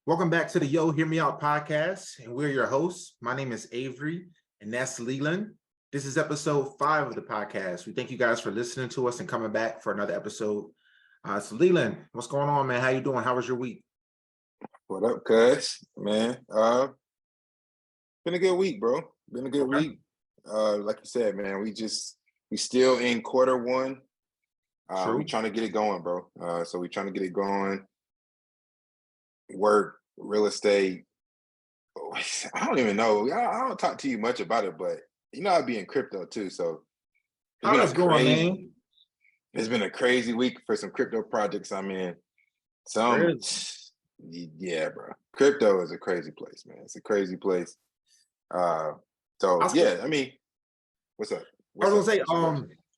Welcome back to the Yo Hear Me Out podcast, and we're your hosts. My name is Avery, and that's Leland. This is episode 5 of the podcast. We thank you guys for listening to us and coming back for another episode. So Leland, what's going on, man? How you doing? How was your week? What up, cuz? Man, been a good week, bro. Been a good week. Like you said, man, we still in quarter one. We trying to get it going, bro. So we trying to get it going. Work, real estate. I don't even know. I don't talk to you much about it, but you know, I'd be in crypto too. So How is going, man? It's been a crazy week for some crypto projects I'm in. Yeah, bro. Crypto is a crazy place, man. It's a crazy place. I mean, what's up? I was gonna say,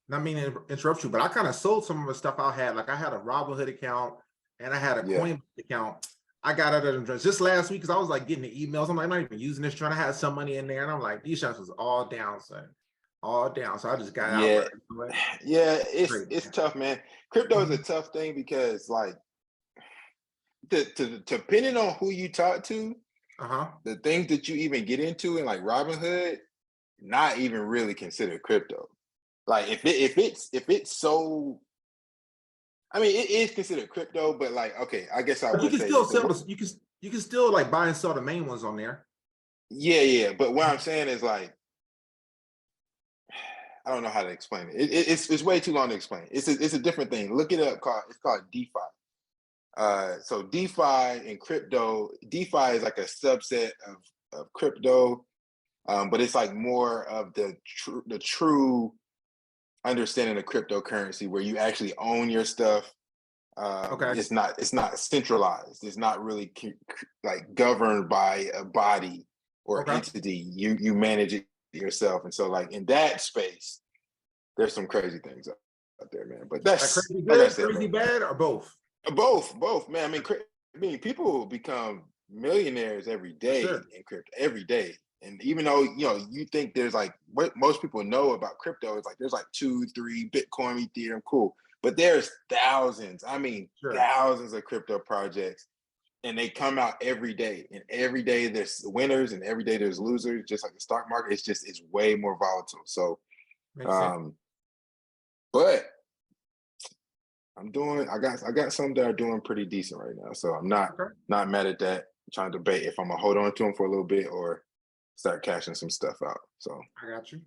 not meaning to interrupt you, but I kind of sold some of the stuff I had. Like I had a Robinhood account and I had a Coinbase account. I got out of them just last week because I was like getting the emails. I'm like, I'm not even using this, trying to have some money in there. And I'm like, these shots was all down, son. All down. So I just got out. Yeah, it's tough, man. Crypto is a tough thing because like depending on who you talk to, the things that you even get into in like Robinhood, not even really considered crypto. Like if it's so, I mean, it is considered crypto, but like, okay, I guess I would you can say still sell. You can still like buy and sell the main ones on there. Yeah. But what I'm saying is like, I don't know how to explain it. It's way too long to explain. It's a different thing. Look it up. It's called DeFi. So DeFi and crypto. DeFi is like a subset of crypto, but it's like more of the true understanding of cryptocurrency, where you actually own your stuff. It's not centralized. It's not really like governed by a body or entity. You manage it yourself, and so like in that space, there's some crazy things out there, man. But that's crazy good, like I said, crazy bad, or both. Both, man. I mean, people become millionaires every day in crypto, every day. And even though, you know, you think there's like what most people know about crypto is like there's like 2-3 Bitcoin, Ethereum, cool. But there's thousands, thousands of crypto projects, and they come out every day. And every day there's winners and every day there's losers, just like the stock market. It's way more volatile. So, but I got some that are doing pretty decent right now. So I'm not mad at that. I'm trying to debate if I'm gonna hold on to them for a little bit or start cashing some stuff out. So I got you.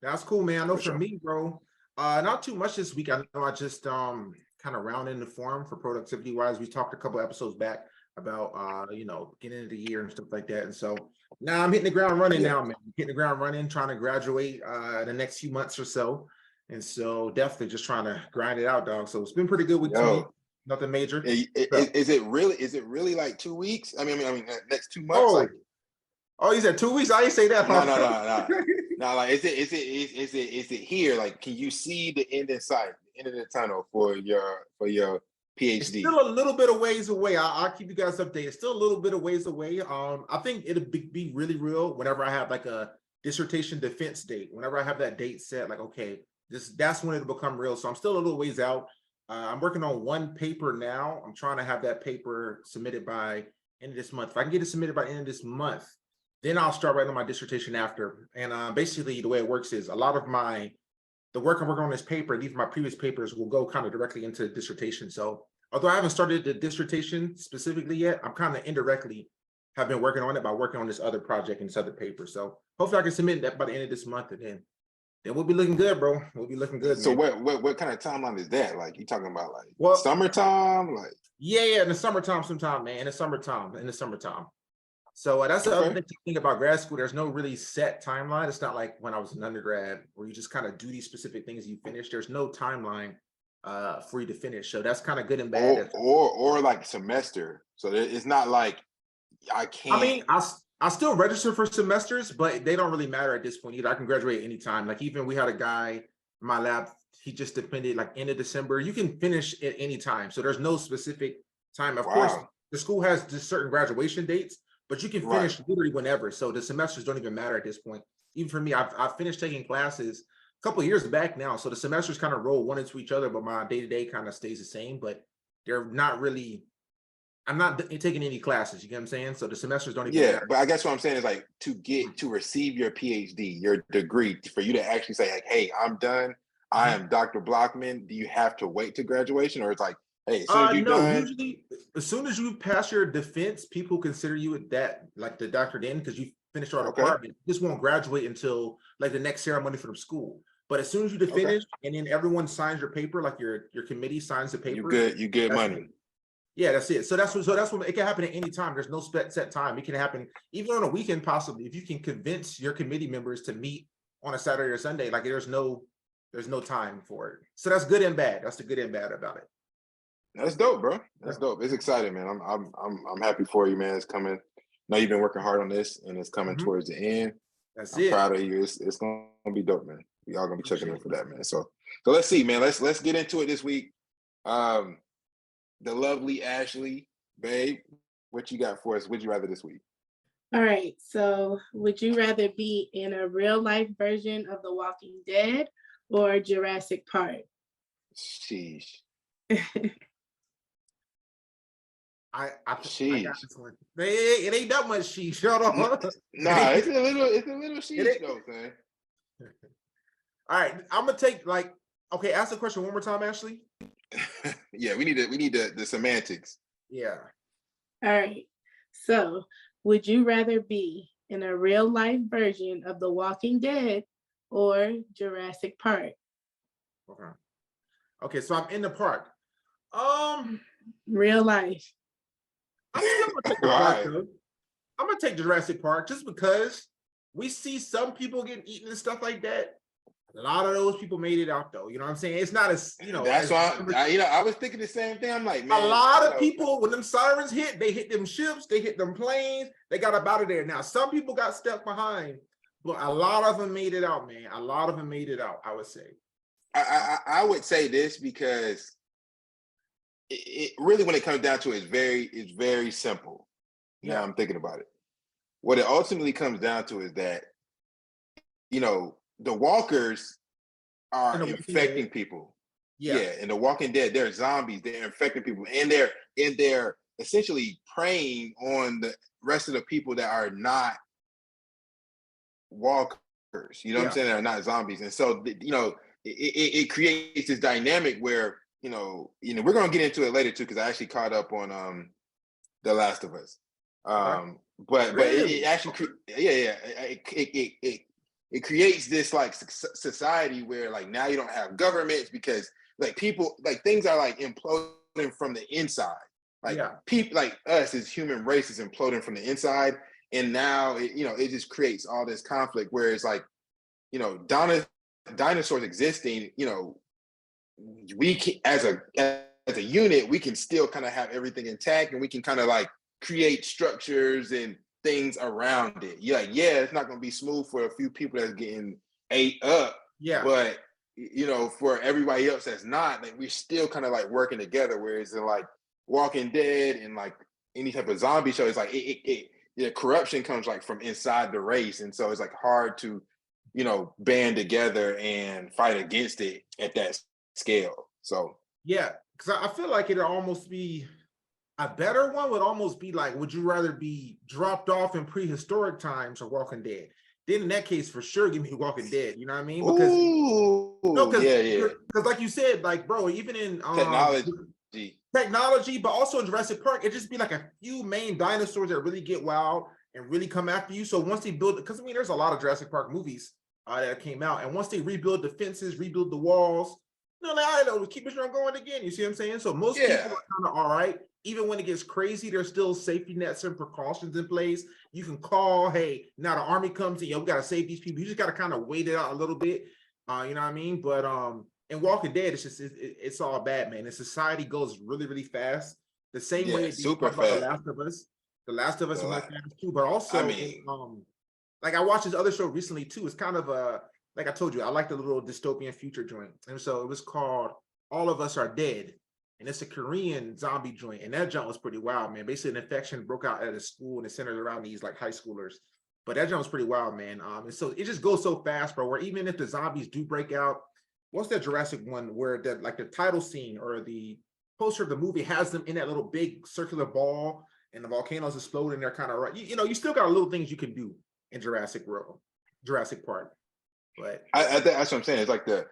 That's cool, man. I know for me, bro, not too much this week. I know I just kind of rounded the form for productivity wise. We talked a couple episodes back about you know, getting into the year and stuff like that. And so now I'm hitting the ground running now, man. Hitting the ground running, trying to graduate the next few months or so. And so definitely just trying to grind it out, dog. So it's been pretty good with me. Nothing major. Is it really like 2 weeks? I mean, next 2 months. Oh, you said 2 weeks? I didn't say that. No. Like, is it here? Like, can you see the end in sight, the end of the tunnel for your PhD? It's still a little bit of ways away. I'll keep you guys updated. Still a little bit of ways away. I think it'll be really real whenever I have like a dissertation defense date. Whenever I have that date set, like, okay, that's when it'll become real. So I'm still a little ways out. I'm working on one paper now. I'm trying to have that paper submitted by end of this month. If I can get it submitted by end of this month, then I'll start writing my dissertation after. And basically the way it works is a lot of the work I'm working on this paper, and even my previous papers, will go kind of directly into the dissertation. So although I haven't started the dissertation specifically yet, I'm kind of indirectly have been working on it by working on this other project and this other paper. So hopefully I can submit that by the end of this month, and then we'll be looking good, bro. We'll be looking good. So what kind of timeline is that? Like, you talking about like summertime? Like in the summertime sometime, man. In the summertime. So that's the other thing to think about grad school. There's no really set timeline. It's not like when I was an undergrad where you just kind of do these specific things you finish. There's no timeline for you to finish. So that's kind of good and bad. Or like semester. So it's not like I can't. I mean, I still register for semesters, but they don't really matter at this point either. I can graduate anytime. Like even we had a guy in my lab, he just depended like end of December. You can finish at any time. So there's no specific time. Of course, the school has just certain graduation dates, but you can finish literally whenever. So the semesters don't even matter at this point. Even for me, I've finished taking classes a couple of years back now. So the semesters kind of roll one into each other, but my day-to-day kind of stays the same, but they're not really, I'm not taking any classes. You get what I'm saying? So the semesters don't even Yeah, matter. but I guess what I'm saying is like to receive your PhD, your degree, for you to actually say like, hey, I'm done. I am Dr. Blockman. Do you have to wait to graduation, or it's like, hey, as soon as you're No, done? usually as soon as you pass your defense, people consider you at that, like the Dr. Den, because you finished our Okay, department. You just won't graduate until like the next ceremony for the school. But as soon as you okay, finish, and then everyone signs your paper, like your committee signs the you paper, good, you good that's money. it. Yeah, that's it. So that's what it can happen at any time. There's no set time. It can happen even on a weekend, possibly, if you can convince your committee members to meet on a Saturday or Sunday. Like there's no time for it. So that's good and bad. That's the good and bad about it. That's dope, bro. Yeah. That's dope. It's exciting, man. I'm happy for you, man. It's coming. I know you've been working hard on this, and it's coming towards the end. That's I'm it. proud of you. It's gonna be dope, man. We all gonna be checking in Appreciate for it. that, man. So let's see, man. Let's get into it this week. Um, the lovely Ashley, babe, what you got for us? Would you rather this week? All right. So, would you rather be in a real life version of The Walking Dead or Jurassic Park? Sheesh. I got Sheesh. this one. It ain't that much sheesh. Shut up. Nah, it's a little sheesh though, man. All right, I'm gonna take like, okay, ask the question one more time, Ashley. Yeah, we need the semantics. Yeah. All right. So, would you rather be in a real life version of The Walking Dead or Jurassic Park? Okay. Okay, so I'm in the park. Um, Real life. I'm still gonna take the park Right. though. I'm gonna take Jurassic Park just because we see some people getting eaten and stuff like that. A lot of those people made it out though. You know what I'm saying? It's not as, That's as why I was thinking the same thing. I'm like, man, a lot of people, when them sirens hit, they hit them ships, they hit them planes, they got up out of there. Now, some people got stuck behind, but a lot of them made it out, man. A lot of them made it out, I would say. I would say this because it really, when it comes down to it, it's very simple. Now Yeah. I'm thinking about it. What it ultimately comes down to is that, the walkers are And the Walking infecting Dead. people. Yeah. Yeah, in The Walking Dead, they're zombies. They're infecting people, and they're essentially preying on the rest of the people that are not walkers. You know what I'm Yeah. saying? They're not zombies, and so it creates this dynamic where we're gonna get into it later too, because I actually caught up on The Last of Us. Okay. But Really? it actually it creates this like society where like now you don't have governments, because like people, like things are like imploding from the inside. Like Yeah. people like us as human race is imploding from the inside, and now it just creates all this conflict where it's like, dinosaurs existing, we can, as a unit, we can still kind of have everything intact, and we can kind of like create structures and things around it. Yeah, it's not going to be smooth for a few people that's getting ate up, Yeah. but for everybody else that's not, like, we're still kind of like working together. Whereas in like Walking Dead and like any type of zombie show, it's like the corruption comes like from inside the race, and so it's like hard to band together and fight against it at that scale. So Yeah. Because I feel like it'd almost be a better one, would almost be like, would you rather be dropped off in prehistoric times or Walking Dead? Then in that case, for sure, give me Walking Dead. You know what I mean? Because yeah, because like you said, like, bro, even in technology, but also in Jurassic Park, it just be like a few main dinosaurs that really get wild and really come after you. So once they build, because I mean, there's a lot of Jurassic Park movies that came out, and once they rebuild the fences, rebuild the walls, like, I know, keep it on going again. You see what I'm saying? So most people are kind of all right. Even when it gets crazy, there's still safety nets and precautions in place. You can call, hey, now the army comes in, we got to save these people. You just got to kind of wait it out a little bit. You know what I mean? But in Walking Dead, it's just it's all bad, man. And society goes really, really fast. The same way you super talk about fast. The Last of Us. The Last of Us went fast too, but also I mean, like I watched this other show recently too. It's kind of like I told you, I like the little dystopian future joint. And so it was called All of Us Are Dead. And it's a Korean zombie joint. And that joint was pretty wild, man. Basically, an infection broke out at a school, and it centered around these like high schoolers. But that joint was pretty wild, man. And so it just goes so fast, bro, where even if the zombies do break out, what's that Jurassic one where the title scene or the poster of the movie has them in that little big circular ball, and the volcanoes explode, and they're kind of right. You know, you still got little things you can do in Jurassic Park. But I think that's what I'm saying. It's like the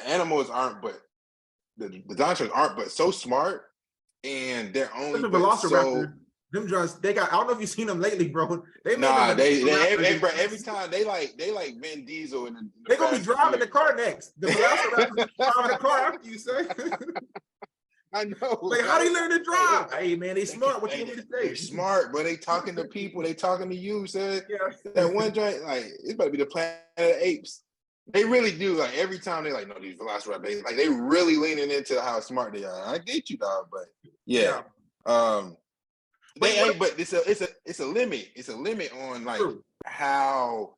animals aren't, but the dinosaurs aren't, but so smart, and they're only the but so. Velociraptor, them just they got. I don't know if you've seen them lately, bro. They made Nah, them every time they like Vin Diesel and they gonna be driving the car next. The Velociraptor driving the car after you, say. I know. Like, how they learn to drive? Hey, man, they smart. What you want me to say? They're smart, but they talking to people. They talking to you, son. Yeah. That one joint, like, it's about to be the Planet of the Apes. They really do. Like, every time they like, no, these Velociraptors, like, they really leaning into how smart they are. I get you, dog, but yeah. They ain't, but it's a limit. It's a limit on like how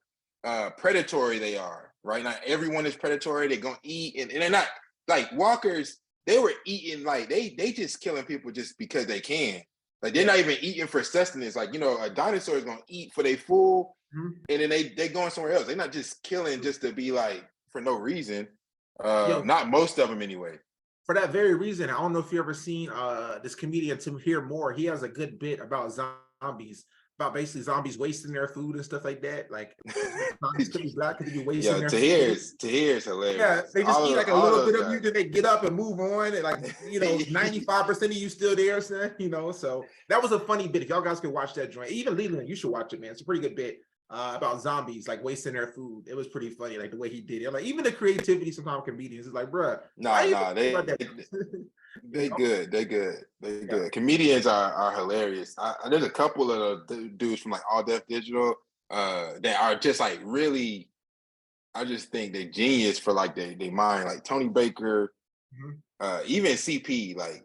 predatory they are. Right? Not everyone is predatory. They're gonna eat, and they're not like walkers. They were eating like they just killing people just because they can. Like they're not even eating for sustenance. Like, you know, a dinosaur is gonna eat for their food, and then they going somewhere else. They're not just killing just to be like for no reason. Not most of them anyway. For that very reason, I don't know if you ever seen this comedian Tim Hear More. He has a good bit about zombies, about basically zombies wasting their food and stuff like that. Like zombies could be black, could be wasting their food. Tahir's hilarious. Yeah, they just eat like a little bit of you, then they get up and move on, and like, you know, 95% of you still there, son. You know, so that was a funny bit. If y'all guys can watch that joint, even Leland, you should watch it, man. It's a pretty good bit about zombies like wasting their food. It was pretty funny, like the way he did it. Like even the creativity sometimes comedians is like, bruh. They good. Comedians are hilarious. There's a couple of dudes from like All Deaf Digital that are just like really, I just think they're genius for like they mind, like Tony Baker, even CP, like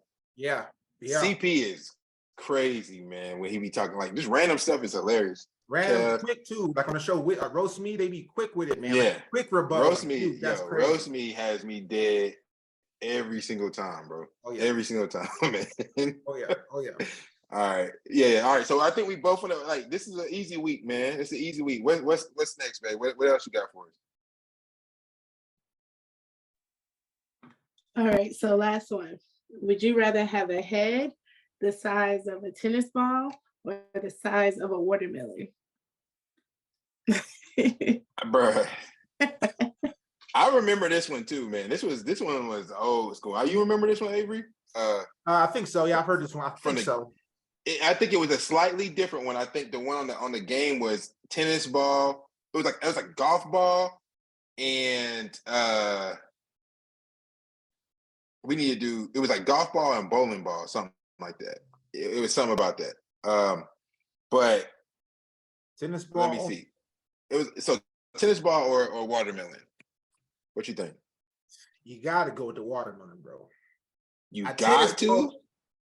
CP is crazy, man. When he be talking like just random stuff is hilarious. Random quick too, like on the show with Roast Me, they be quick with it, man. Yeah, like, quick rebuttal. Roast Me, Roast Me has me dead every single time, bro. Every single time, man. Oh yeah. All right, all right. So I think we both want to like. This is an easy week, man. It's an easy week. What's next, man? What else you got for us? All right. So last one. Would you rather have a head the size of a tennis ball or the size of a watermelon? Bruh. I remember this one too, man. This one was old school. You remember this one, Avery? I think so. Yeah, I've heard this one. I think it was a slightly different one. I think the one on the game was tennis ball. It was like golf ball, and we need to do. It was like golf ball and bowling ball, something like that. It was something about that. But tennis ball. Let me see. It was so tennis ball or watermelon. What you think? You got to go with the watermelon, bro. You got to?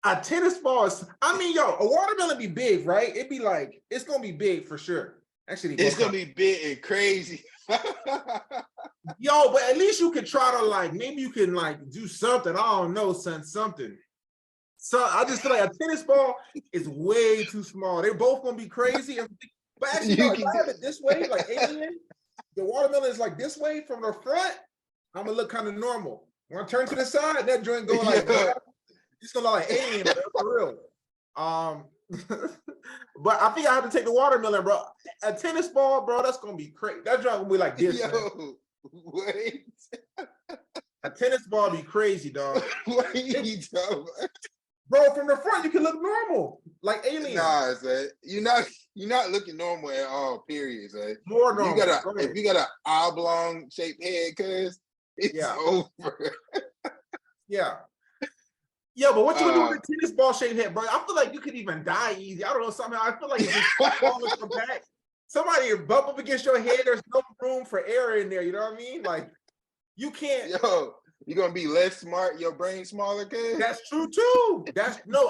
A tennis ball is, I mean, yo, a watermelon be big, right? It'd be like, it's going to be big for sure. Actually, it's going to be big and crazy. Yo, but at least you could try to like, maybe you can like do something. I don't know, son, something. So I just feel like a tennis ball is way too small. They're both going to be crazy. But actually, if I have it this way, like alien, the watermelon is like this way from the front, I'm gonna look kind of normal. When I turn to the side, that joint go like, it's gonna look like alien, for real. But I think I have to take the watermelon, bro. A tennis ball, bro, that's gonna be crazy. That joint gonna be like this. Yo, wait. A tennis ball be crazy, dog. What are you talking about? Bro, from the front, you can look normal, like alien. Nah, son. You're not looking normal at all, period, son. More normal. If you got an oblong shaped head, cuz it's over. Yeah, but what you gonna do with a tennis ball shaped head, bro? I feel like you could even die easy. I don't know, somehow I feel like it's just falling from back. Somebody bump up against your head, there's no room for air in there, you know what I mean? Like, you can't. Yo, you're gonna be less smart, your brain smaller, kid. That's true too.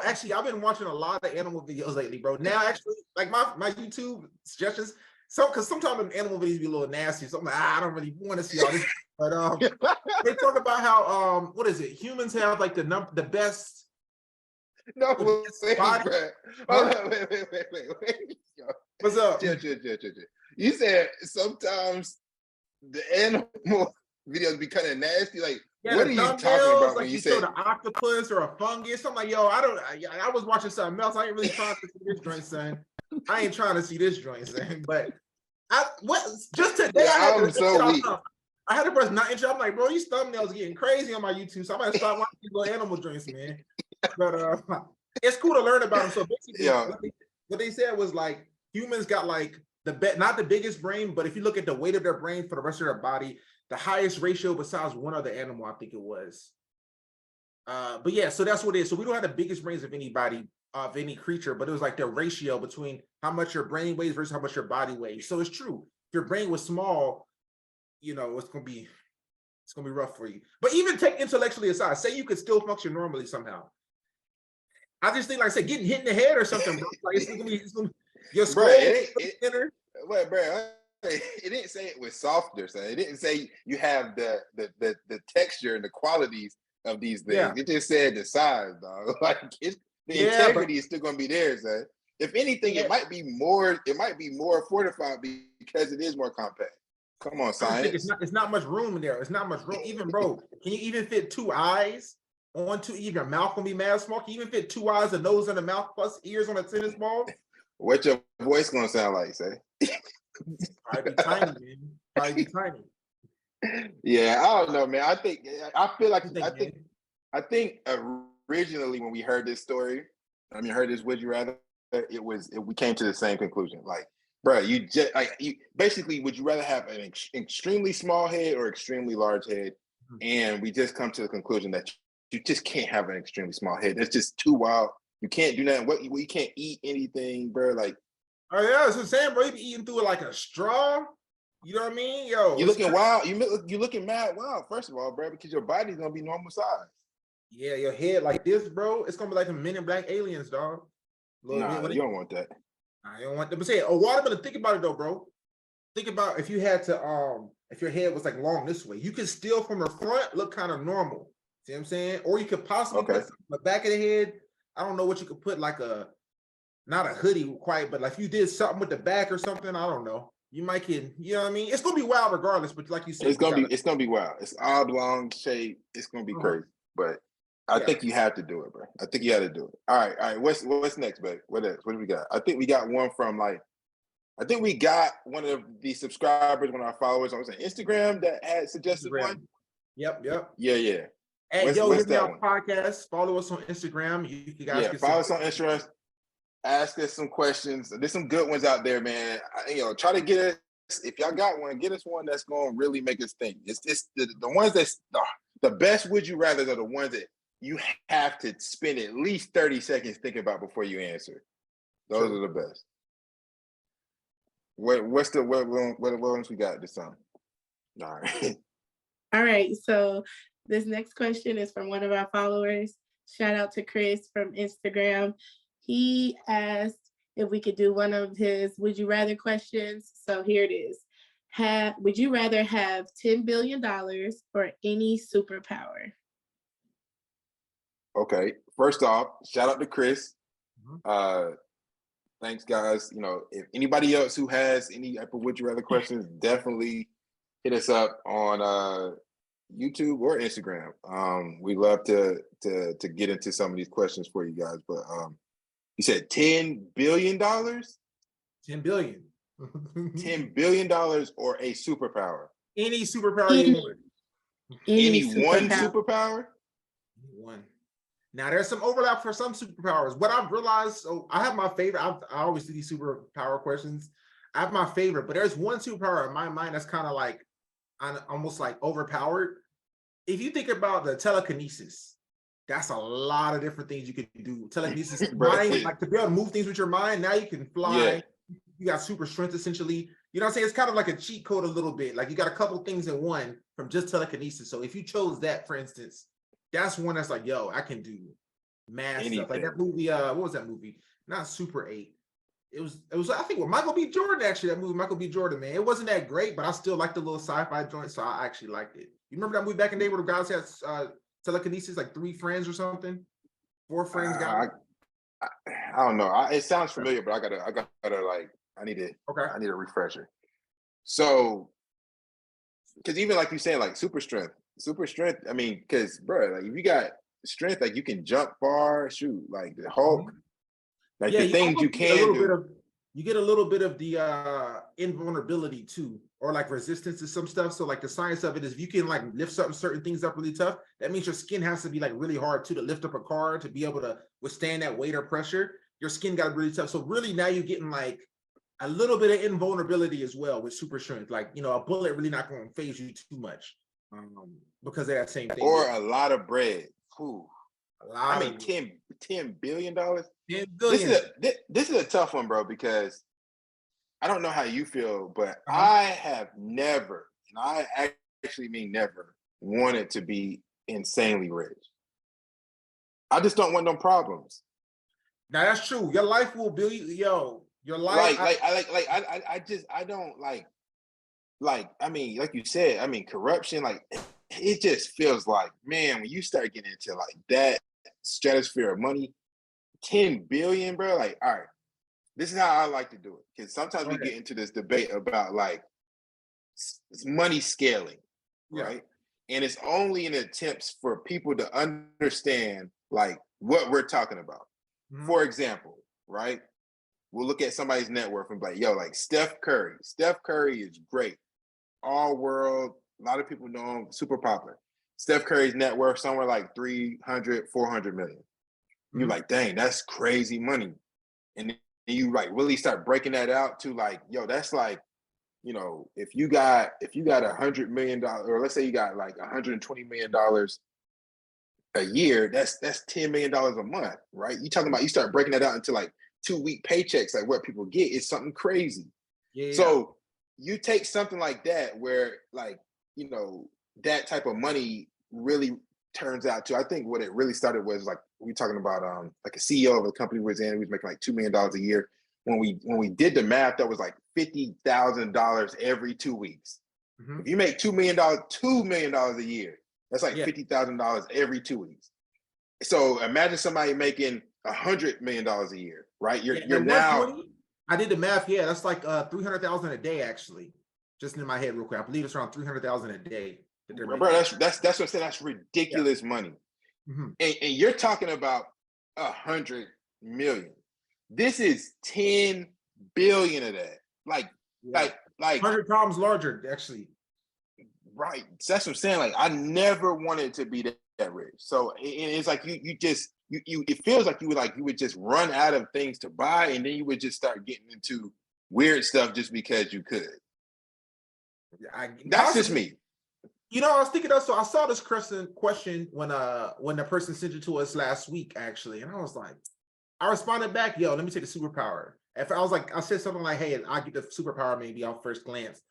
Actually, I've been watching a lot of animal videos lately, bro. Now, actually, like my YouTube suggestions, because sometimes animal videos be a little nasty. So I'm like, I don't really want to see all this. But they talk about how what is it? Humans have like the best. No, wait. What's up? You said sometimes the animal videos be kind of nasty. Like, Yeah, what the are you talking thumbnails, about when like you you show say? the octopus or a fungus. I'm like, yo, I was watching something else. I ain't really trying to see this joint, son. I ain't trying to see this joint, son. But just today Yeah, I had to I'm so weak. I had to press not interested. I'm like, bro, these thumbnails getting crazy on my YouTube. So I'm gonna start watching these little animal joints, man. But it's cool to learn about them. So basically, Yeah. what they said was like humans got like not the biggest brain, but if you look at the weight of their brain for the rest of their body, the highest ratio besides one other animal, I think it was. But yeah, so that's what it is. So we don't have the biggest brains of anybody, of any creature, but it was like the ratio between how much your brain weighs versus how much your body weighs. So it's true. If your brain was small, you know, it's gonna be rough for you. But even take intellectually aside, say you could still function normally somehow. I just think, like I said, getting hit in the head or something, bro. Like it's gonna be your skull. Bro, wait, bro. It didn't say it was softer, so it didn't say you have the texture and the qualities of these things. Yeah. It just said the size, dog. Like the integrity is still gonna be there, son. If anything, it might be more fortified because it is more compact. Come on, science. It's not much room in there. It's not much room. Even, bro, can you even fit two eyes onto your mouth? Gonna be mad small. Can you even fit two eyes, a nose, and a mouth plus ears on a tennis ball? What your voice gonna sound like, say? Probably be tiny, man. Probably be tiny. Yeah, I don't know, man. I think originally when we heard this story, heard this would you rather, we came to the same conclusion. Like, bro, basically, would you rather have an extremely small head or extremely large head? And we just come to the conclusion that you just can't have an extremely small head. It's just too wild. You can't do nothing. You can't eat anything, bro. Like, oh yeah, that's what I'm saying, bro. You be eating through it like a straw. You know what I mean? Yo, you looking wild. You looking mad wild. First of all, bro, because your body's gonna be normal size. Yeah, your head like this, bro. It's gonna be like a Men in Black aliens, dog. Nah, you don't want that. I don't want them to say, oh, watermelon. Think about it though, bro. Think about if you had to, if your head was like long this way, you could still from the front look kind of normal. See what I'm saying? Or you could possibly put the back of the head. I don't know what you could put, like not a hoodie quite, but like if you did something with the back or something, I don't know. You might can, you know what I mean? It's gonna be wild regardless, but like you said, it's gonna be wild. It's oblong shape. It's gonna be crazy. But I think you have to do it, bro. I think you have to do it. All right. What's next, babe? What else? What do we got? I think we got one from we got one of the subscribers, one of our followers on Instagram that had suggested one. Yep. Yeah. Hey, what's that podcast? Follow us on Instagram. You guys can follow us on Instagram. Ask us some questions. There's some good ones out there, man. Try to get us, if y'all got one, get us one that's going to really make us think. It's the ones that's the best would you rather are the ones that you have to spend at least 30 seconds thinking about before you answer. Those are the best. What ones we got this time? All right. All right. So this next question is from one of our followers. Shout out to Chris from Instagram. He asked if we could do one of his would you rather questions. So here it is. Would you rather have $10 billion or any superpower? Okay. First off, shout out to Chris. Thanks, guys. If anybody else who has any type of would you rather questions, definitely hit us up on YouTube or Instagram. We love to get into some of these questions for you guys. But you said $10 billion? $10 billion. $10 billion or a superpower? Any superpower you want. Any one superpower? One. Now there's some overlap for some superpowers. What I've realized, so I have my favorite. I always do these superpower questions. I have my favorite, but there's one superpower in my mind that's kind of like almost like overpowered. If you think about the telekinesis, that's a lot of different things you could do. Telekinesis, mind, like to be able to move things with your mind. Now you can fly. Yeah. You got super strength essentially. You know what I'm saying? It's kind of like a cheat code a little bit. Like you got a couple things in one from just telekinesis. So if you chose that, for instance, that's one that's like, yo, I can do mad stuff. Like that movie, what was that movie? Not Super 8. It was I think with Michael B. Jordan, actually, that movie, Michael B. Jordan, man. It wasn't that great, but I still liked the little sci-fi joint, so I actually liked it. You remember that movie back in the day where the guys had telekinesis, like 3 friends or something? 4 friends got I don't know. It sounds familiar, but I need a refresher. So because even like you saying, like super strength. I mean, because bro, like if you got strength, like you can jump far, shoot, like the Hulk, like Yeah, the you things you almost get a can little bit do. of you get a little bit of the invulnerability too, or like resistance to some stuff. So like the science of it is if you can like lift certain things up really tough, that means your skin has to be like really hard too to lift up a car to be able to withstand that weight or pressure. Your skin got really tough. So really now you're getting like a little bit of invulnerability as well with super strength. Like, you know, a bullet really not going to phase you too much because of that same thing. Or a lot of bread. Whew. A lot of $10 billion. 10 billion. This is a tough one, bro, because I don't know how you feel, but Uh-huh. I have never, and I actually mean never, wanted to be insanely rich. I just don't want no problems. Now that's true. Your life will be your life. I don't like, I mean, like you said, I mean, corruption, like it just feels like, man, when you start getting into like that stratosphere of money, 10 billion, bro, like, all right, this is how I like to do it. Because sometimes we get into this debate about like money scaling, right? And it's only in attempts for people to understand like what we're talking about. Mhm. For example, right? We'll look at somebody's net worth and be like, yo, like Steph Curry. Steph Curry is great. All world, a lot of people know him, super popular. Steph Curry's net worth somewhere like 300, 400 million. You're like, dang, that's crazy money. And then you like really start breaking that out to like, yo, that's like, you know, if you got $100 million, or let's say you got like $120 million a year, that's $10 million a month, right? You talking about, you start breaking that out into like 2-week paychecks, like what people get is something crazy. Yeah. So you take something like that where like, you know, that type of money really turns out to, I think what it really started was like, we talking about like a CEO of a company was in, he was making like $2 million a year. When we did the math, that was like $50,000 every 2 weeks. Mm-hmm. If you make $2 million a year, that's like $50,000 every 2 weeks. So imagine somebody making $100 million a year, right? You're now. I did the math. Yeah, that's like 300,000 a day actually. Just in my head, real quick. I believe it's around 300,000 a day. Bro, that's what I'm saying. That's ridiculous money. Mm-hmm. And you're talking about 100 million. This is 10 billion of that. Like 100 times larger, actually. Right. So that's what I'm saying. Like, I never wanted to be that rich. So it's like you it feels like you would just run out of things to buy, and then you would just start getting into weird stuff just because you could. That's just me. You know, I was thinking of, so I saw this question when the person sent it to us last week, actually, and I was like, I responded back, yo, let me take the superpower. If I was like, I said something like, hey, I'll get the superpower maybe on first glance.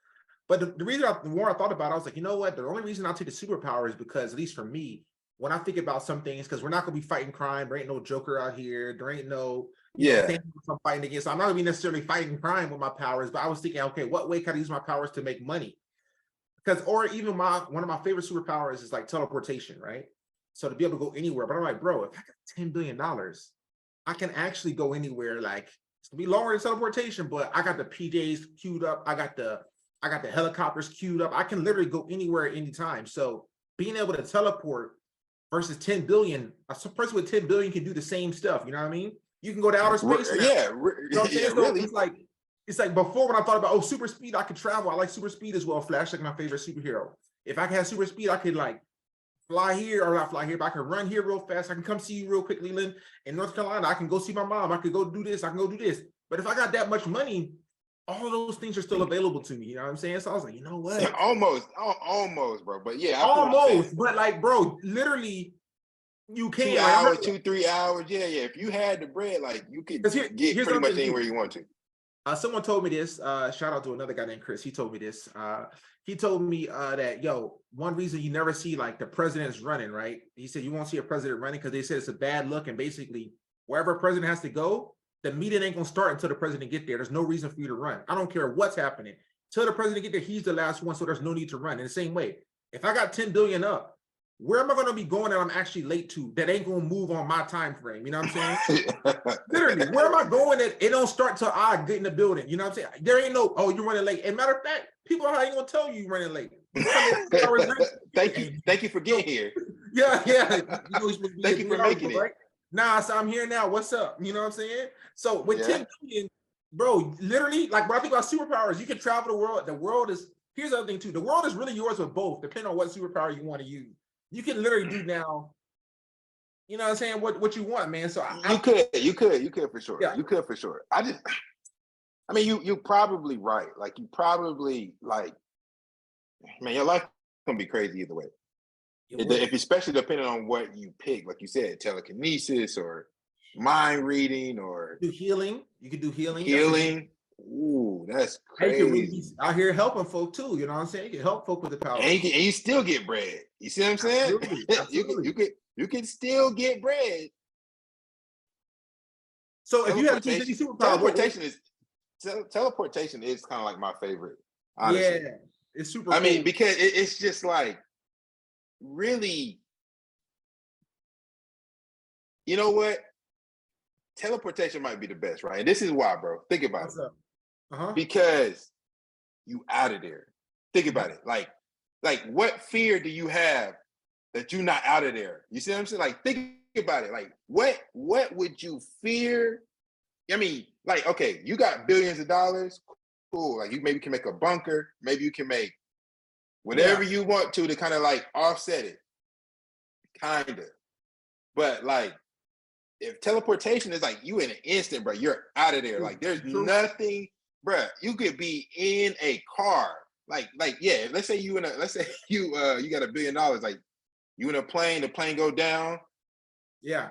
But the more I thought about it, I was like, you know what? The only reason I'll take the superpower is because, at least for me, when I think about some things, because we're not gonna be fighting crime, there ain't no Joker out here, there ain't no thing I'm fighting against. So I'm not gonna be necessarily fighting crime with my powers, but I was thinking, okay, what way can I use my powers to make money? Because, or even one of my favorite superpowers is like teleportation, right? So to be able to go anywhere. But I'm like, bro, if I got $10 billion, I can actually go anywhere. Like, it's gonna be longer than teleportation, but I got the PJs queued up. I got the helicopters queued up. I can literally go anywhere at any time. So being able to teleport versus 10 billion, a person with 10 billion can do the same stuff. You know what I mean? You can go to outer space now. Yeah, you know what I'm saying? So really? It's like before when I thought about, super speed, I could travel. I like super speed as well. Flash, like my favorite superhero. If I could have super speed, I could like fly here, or not fly here, but I can run here real fast. I can come see you real quick, Leland. In North Carolina, I can go see my mom. I could go do this. I can go do this. But if I got that much money, all those things are still available to me. You know what I'm saying? So I was like, you know what? Almost, bro. But yeah, almost. But like, bro, literally, you can 2 hours, 2-3 hours. Yeah. If you had the bread, like you could get pretty much anywhere you want to. Someone told me this. Shout out to another guy named Chris. He told me this. He told me that, yo, one reason you never see like the presidents running, right? He said you won't see a president running because they said it's a bad look, and basically wherever a president has to go, the meeting ain't gonna start until the president get there. There's no reason for you to run. I don't care what's happening. Till the president get there, he's the last one, so there's no need to run. In the same way, if I got 10 billion up, where am I going to be going that I'm actually late to that ain't going to move on my time frame? You know what I'm saying? Literally, where am I going that it don't start till I get in the building? You know what I'm saying? There ain't no, oh, you're running late. And matter of fact, people ain't going to tell you you're running late. Thank you for getting here. Yeah. Thank you for making it. Right? Nah, so I'm here now. What's up? You know what I'm saying? So with 10 billion, bro, literally, like when I think about superpowers, you can travel the world. The world is, here's the other thing too. The world is really yours with both, depending on what superpower you want to use. You can literally do now, you know what I'm saying, what you want, man. So you could for sure. Yeah. You could for sure. I mean, you're probably right. Like you probably man, your life gonna be crazy either way. If especially depending on what you pick, like you said, telekinesis or mind reading or do healing. You can do healing. Healing. Ooh, that's crazy. And you can really be out here helping folk too. You know what I'm saying? You can help folk with the power. And you still get bread. You see what I'm saying? Absolutely. You can still get bread. So if you have to choose any superpower, teleportation is kind of like my favorite. Honestly. Yeah, it's super. I mean, because it's just like really, you know what? Teleportation might be the best, right? And this is why, bro. Think about it. Because you out of there. Think about it. Like what fear do you have that you're not out of there? You see what I'm saying? Like, think about it. Like, what would you fear? I mean, like, okay, you got billions of dollars. Cool. Like, you maybe can make a bunker. Maybe you can make whatever you want to kind of like offset it. Kind of. But like, if teleportation is like you in an instant, bro, you're out of there. Like, there's nothing, bro. You could be in a car. Like, yeah. Let's say you got $1 billion. Like, you in a plane, the plane go down. Yeah.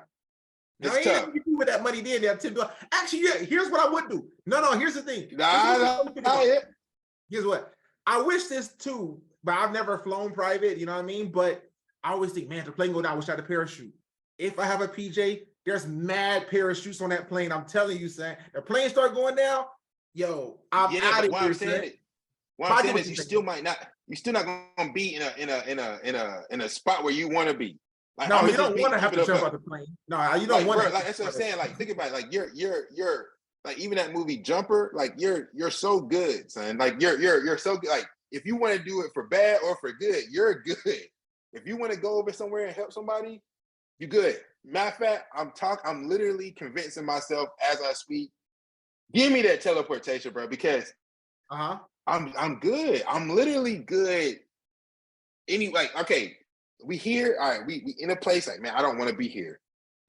It's tough. You do with that money then, that $10 billion. Actually, yeah, here's what I would do. No, here's the thing. Here's what. I wish this too, but I've never flown private, you know what I mean? But I always think, man, if the plane go down, I wish I had a parachute. If I have a PJ, there's mad parachutes on that plane. I'm telling you, son. The plane start going down, yo, I'm out of here. What I'm saying is you're still not gonna be in a spot where you want to be. Like, no, you don't want to have to jump out the plane. No, you don't want to. Like, that's what I'm saying. Like, think about it. Like, you're like, even that movie Jumper. Like, you're so good, son. Like, you're so good. Like, if you want to do it for bad or for good, you're good. If you want to go over somewhere and help somebody, you're good. Matter of fact, I'm literally convincing myself as I speak. Give me that teleportation, bro, because I'm good. I'm literally good. Okay. We here, all right, we in a place like, man, I don't want to be here.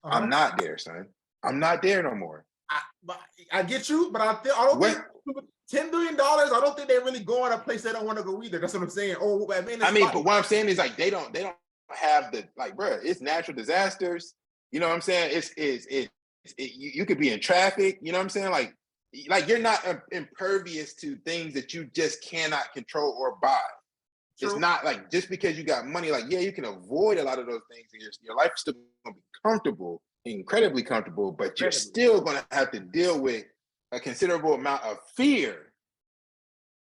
I'm not there, son. I'm not there no more. I get you, but I don't think $10 billion, I don't think they really go on a place they don't want to go either. That's what I'm saying. But what I'm saying is, like, they don't have the, like, bro, it's natural disasters. You know what I'm saying? You could be in traffic, you know what I'm saying? Like you're not impervious to things that you just cannot control or buy. True. It's not like just because you got money, like, yeah, you can avoid a lot of those things. Your life is still going to be comfortable, incredibly comfortable, but you're still going to have to deal with a considerable amount of fear.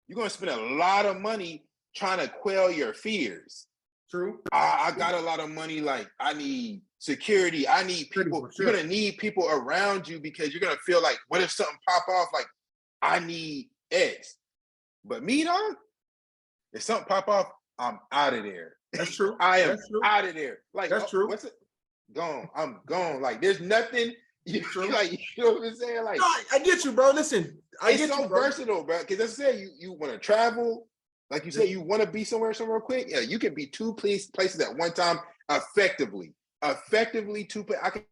You're going to spend a lot of money trying to quell your fears. True. I got a lot of money. Like, I need security. I need people. You're going to need people around you because you're going to feel like, what if something pop off? Like, I need X. But me, dog, if something pop off, I'm out of there. That's true. I am out of there. Like, that's true. What's it? Gone. I'm gone. Like, there's nothing. You know what I'm saying? Like, no, I get you, bro. Listen, it's so versatile, bro. Because let's say you want to travel, like you say, you want to be somewhere quick. Yeah, you can be two places at one time effectively. Two places.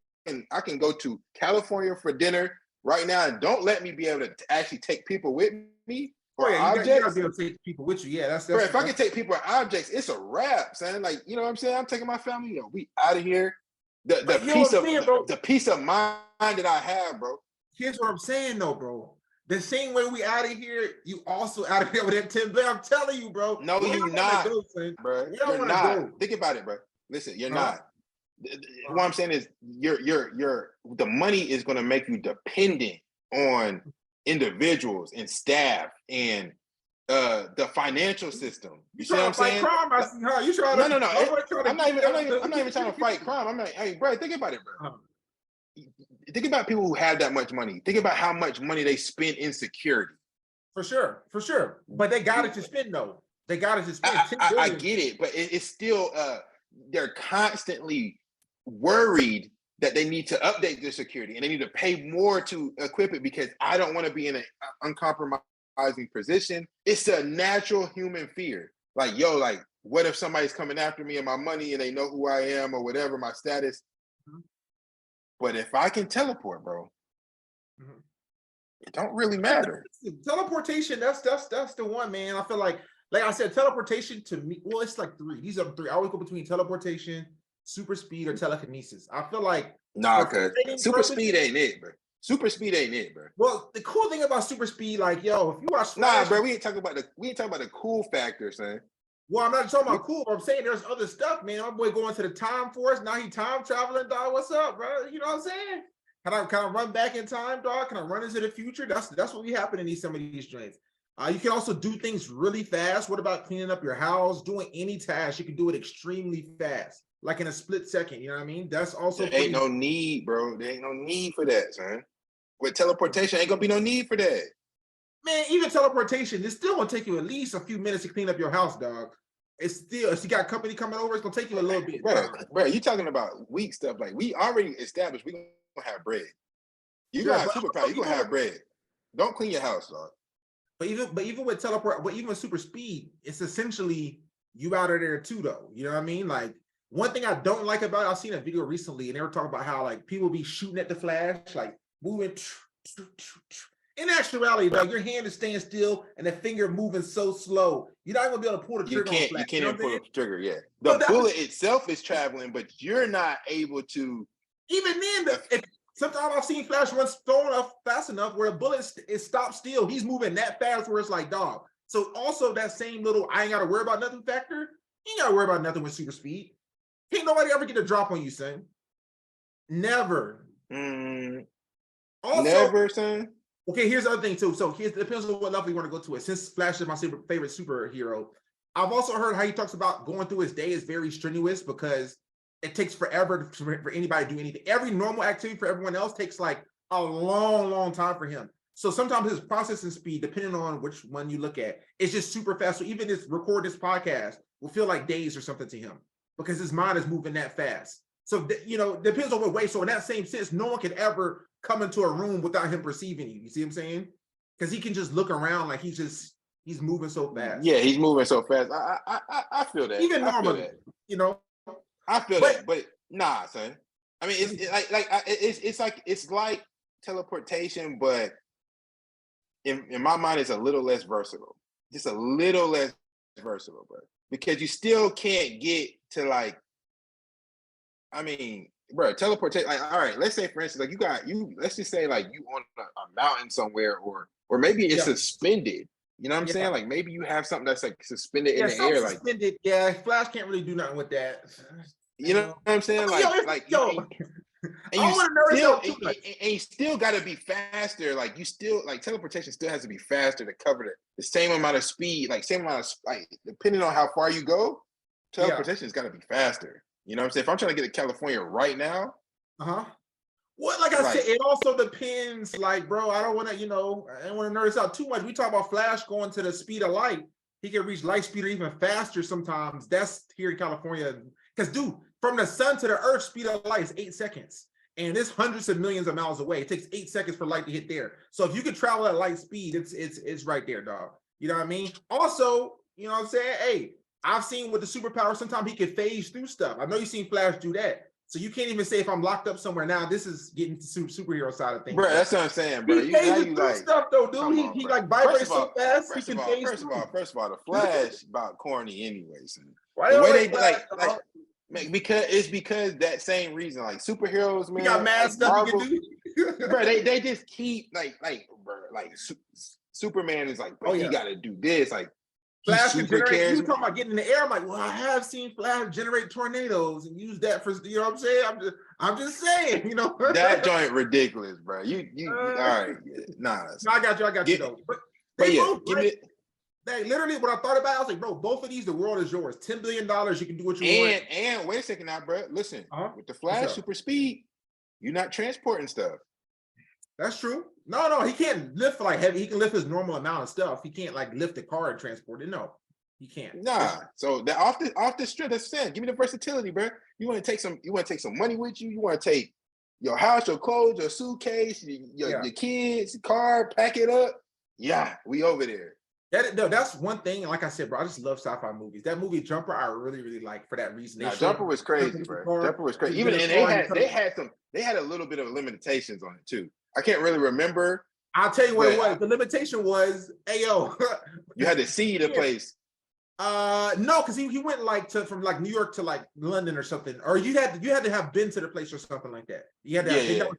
I can go to California for dinner right now, and don't let me be able to actually take people with me. Or objects. You gotta be able to take people with you. Yeah, that's bro, if I can take people or objects, it's a wrap, son. Like, you know what I'm saying? I'm taking my family. We out of here. The peace of mind that I have, bro. Here's what I'm saying, though, bro. The same way we out of here, you also out of here with that $10 billion. I'm telling you, bro. No, you're not, bro. You're not. Think about it, bro. Listen, you're not. What I'm saying is, the money is going to make you dependent on individuals and staff and the financial system. You see what I'm saying? Crime, I see how you trying to. No. I'm not even trying to fight crime. I'm like, hey, bro, think about it, bro. Think about people who have that much money. Think about how much money they spend in security. For sure. But they got it to spend, though. They got to just spend 10 I billion. get it, but it's still they're constantly worried that they need to update their security and they need to pay more to equip it because I don't want to be in an uncompromising position. It's a natural human fear. Like, yo, like, what if somebody's coming after me and my money and they know who I am or whatever, my status? Mm-hmm. But if I can teleport, bro, mm-hmm. it don't really matter. Teleportation, that's the one, man. I feel like I said, teleportation to me, well, it's like three. These are three. I always go between teleportation, super speed, or telekinesis. I feel like because super speed ain't it, bro. Super speed ain't it, bro. Well, the cool thing about super speed, like, yo, if you watch Flash, bro, we ain't talking about the cool factor, son. Well, I'm not talking about cool, but I'm saying there's other stuff, man. My boy going to the time force. Now he time traveling, dog. What's up, bro? You know what I'm saying? Can I run back in time, dog? Can I run into the future? That's what we happen in some of these joints. You can also do things really fast. What about cleaning up your house? Doing any task, you can do it extremely fast, like in a split second. You know what I mean? That's also there ain't no need, bro. There ain't no need for that, son. With teleportation, ain't gonna be no need for that. Man, even teleportation, it's still gonna take you at least a few minutes to clean up your house, dog. It's still, if you got company coming over, it's gonna take you a little bit. Bro, you talking about weak stuff. Like, we already established we gonna have bread. You gonna have superpower, you gonna have bread. Don't clean your house, dog. But even with teleport, but even with super speed, it's essentially you out of there too, though. You know what I mean? Like, one thing I don't like about it, I've seen a video recently, and they were talking about how like people be shooting at the Flash, like moving. In actuality, dog, your hand is staying still and the finger moving so slow. You're not gonna be able to pull the trigger. You can't even pull the trigger. Yeah, the bullet itself is traveling, but you're not able to. Even then, sometimes I've seen Flash run fast enough where a bullet is stopped still. He's moving that fast where it's like, dog. So also that same little I ain't gotta worry about nothing factor. You ain't gotta worry about nothing with super speed. Can't nobody ever get a drop on you, son. Never. Also, never, son. Okay, here's the other thing too. So it depends on what level you want to go to it. Since Flash is my favorite superhero, I've also heard how he talks about going through his day is very strenuous because it takes forever for anybody to do anything. Every normal activity for everyone else takes like a long, long time for him. So sometimes his processing speed, depending on which one you look at, is just super fast. So even record this podcast will feel like days or something to him because his mind is moving that fast. So, depends on what way. So in that same sense, no one could ever come into a room without him perceiving you. You see what I'm saying? Because he can just look around like he's moving so fast. Yeah, he's moving so fast. I feel that. Even normally, I feel that, but nah, son. I mean, it's like teleportation, but in my mind, it's a little less versatile. Just a little less versatile, bro. Because you still can't get to like. I mean, bro, teleportation. Like, all right, let's say for instance, like let's just say like you on a mountain somewhere, or maybe it's suspended. You know what I'm saying? Like maybe you have something that's like suspended in the air, like suspended. Yeah, Flash can't really do nothing with that. You know what I'm saying? You still got to be faster. Like you still like teleportation still has to be faster to cover the same amount of speed, like same amount of like depending on how far you go. Teleportation's got to be faster. You know what I'm saying? If I'm trying to get to California right now. Well, like I said, it also depends. Like, bro, I don't want to, I don't want to nerd this out too much. We talk about Flash going to the speed of light. He can reach light speed or even faster sometimes. That's here in California. Because, dude, from the sun to the earth, speed of light is 8 seconds. And it's hundreds of millions of miles away. It takes 8 seconds for light to hit there. So if you can travel at light speed, it's right there, dog. You know what I mean? Also, you know what I'm saying? Hey, I've seen with the superpower, sometimes he can phase through stuff. I know you've seen Flash do that. So you can't even say if I'm locked up somewhere now, this is getting to superhero side of things. Bro, that's what I'm saying, bro. He phases through stuff though, dude. He like vibrates so fast. First of all, the Flash about corny anyways. The way they because that same reason, like superheroes, man. You got mad stuff Marvel, you can do. Bro, they just keep like Superman is like, bro, he got to do this, like. Flash can generate. You talking about getting in the air? I'm like, well, I have seen Flash generate tornadoes and use that for. You know what I'm saying? I'm just saying. That joint ridiculous, bro. You all right? Nah. I got you though. But yeah, literally, what I thought about, I was like, bro, both of these, the world is yours. $10 billion, you can do what you want. And wait a second now, bro. Listen, with the Flash super speed, you're not transporting stuff. That's true. No, he can't lift like heavy. He can lift his normal amount of stuff. He can't like lift a car and transport it. No, You can't. Nah. So that off the strength, that's saying, give me the versatility, bro. You want to take some money with you. You want to take your house, your clothes, your suitcase, your kids, car, pack it up. Yeah, we over there. That's one thing. Like I said, bro, I just love sci-fi movies. That movie Jumper, I really, really like for that reason. Jumper was crazy, bro. Jumper was crazy. Even and they had a little bit of limitations on it too. I can't really remember. I'll tell you what it was. The limitation was, ayo. You had to see the place. No, because he went from New York to like London or something, or you had to have been to the place or something like that. You had to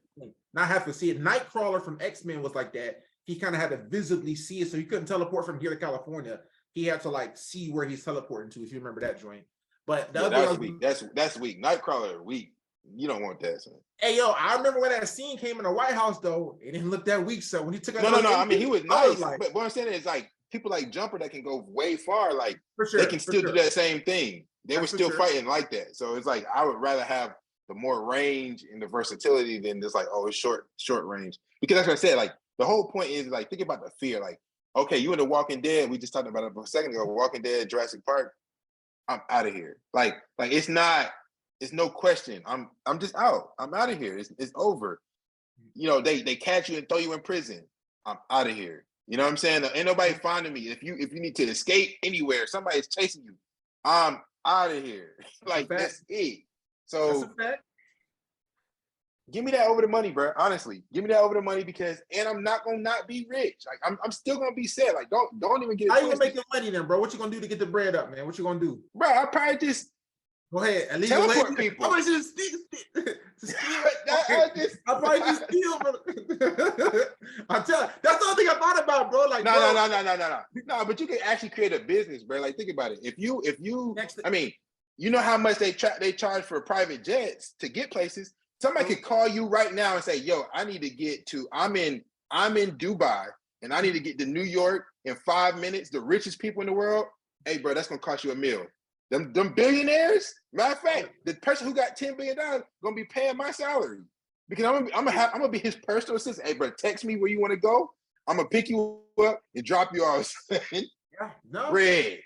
not have to see it. Nightcrawler from X-Men was like that. He kind of had to visibly see it, so he couldn't teleport from here to California. He had to like see where he's teleporting to, if you remember that joint. But that's weak. That's weak. Nightcrawler weak. You don't want that, son. Hey yo, I remember when that scene came in the White House though. It didn't look that weak. So when he took no. I mean, he was nice, but what I'm saying is like people like Jumper that can go way far. Like they can still do that same thing. They were still fighting like that. So it's like I would rather have the more range and the versatility than just like it's short range. Because that's what I said. Like the whole point is like think about the fear. Like okay, you in The Walking Dead. We just talked about it a second ago. Walking Dead, Jurassic Park. I'm out of here. Like it's not. It's no question. I'm just out. I'm out of here. It's over. You know, they catch you and throw you in prison. I'm out of here. You know what I'm saying? Ain't nobody finding me. If you need to escape anywhere, somebody's chasing you. I'm out of here. Like that's it. So that's a fact. Give me that over the money, bro. Honestly, give me that over the money and I'm not gonna not be rich. Like I'm still gonna be sad. Like don't even get. How you gonna make the money then, bro? What you gonna do to get the bread up, man? What you gonna do, bro? I probably just. Go ahead. At least teleport people. I probably just steal. I probably just steal, bro. I'm telling. That's the only thing I thought about, bro. Like, no. But you can actually create a business, bro. Like, think about it. If you, I mean, you know how much they charge for private jets to get places. Somebody could call you right now and say, "Yo, I need to get to. I'm in Dubai, and I need to get to New York in 5 minutes. The richest people in the world. Hey, bro, that's gonna cost you $1 million." Them billionaires, matter of fact, the person who got $10 billion gonna be paying my salary because I'm gonna be his personal assistant. Hey, bro, text me where you want to go. I'm gonna pick you up and drop you off. Yeah, no, bread.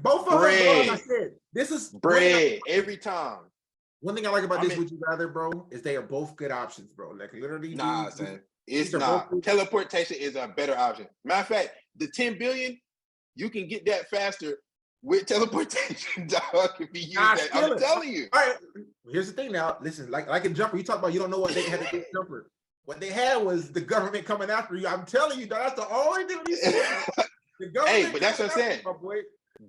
Both of them, like I said, this is bread every time. One thing I like about this, would you rather, bro, is they are both good options, bro. Like literally, son, it's not. Teleportation is a better option. Matter of fact, the 10 billion, you can get that faster. With teleportation, dog, if you use that, I'm telling you. All right, here's the thing now. Listen, like in Jumper, you talk about you don't know what they had to get Jumper. What they had was the government coming after you. I'm telling you, that's the only thing we see. The government. Hey, but that's what I'm saying.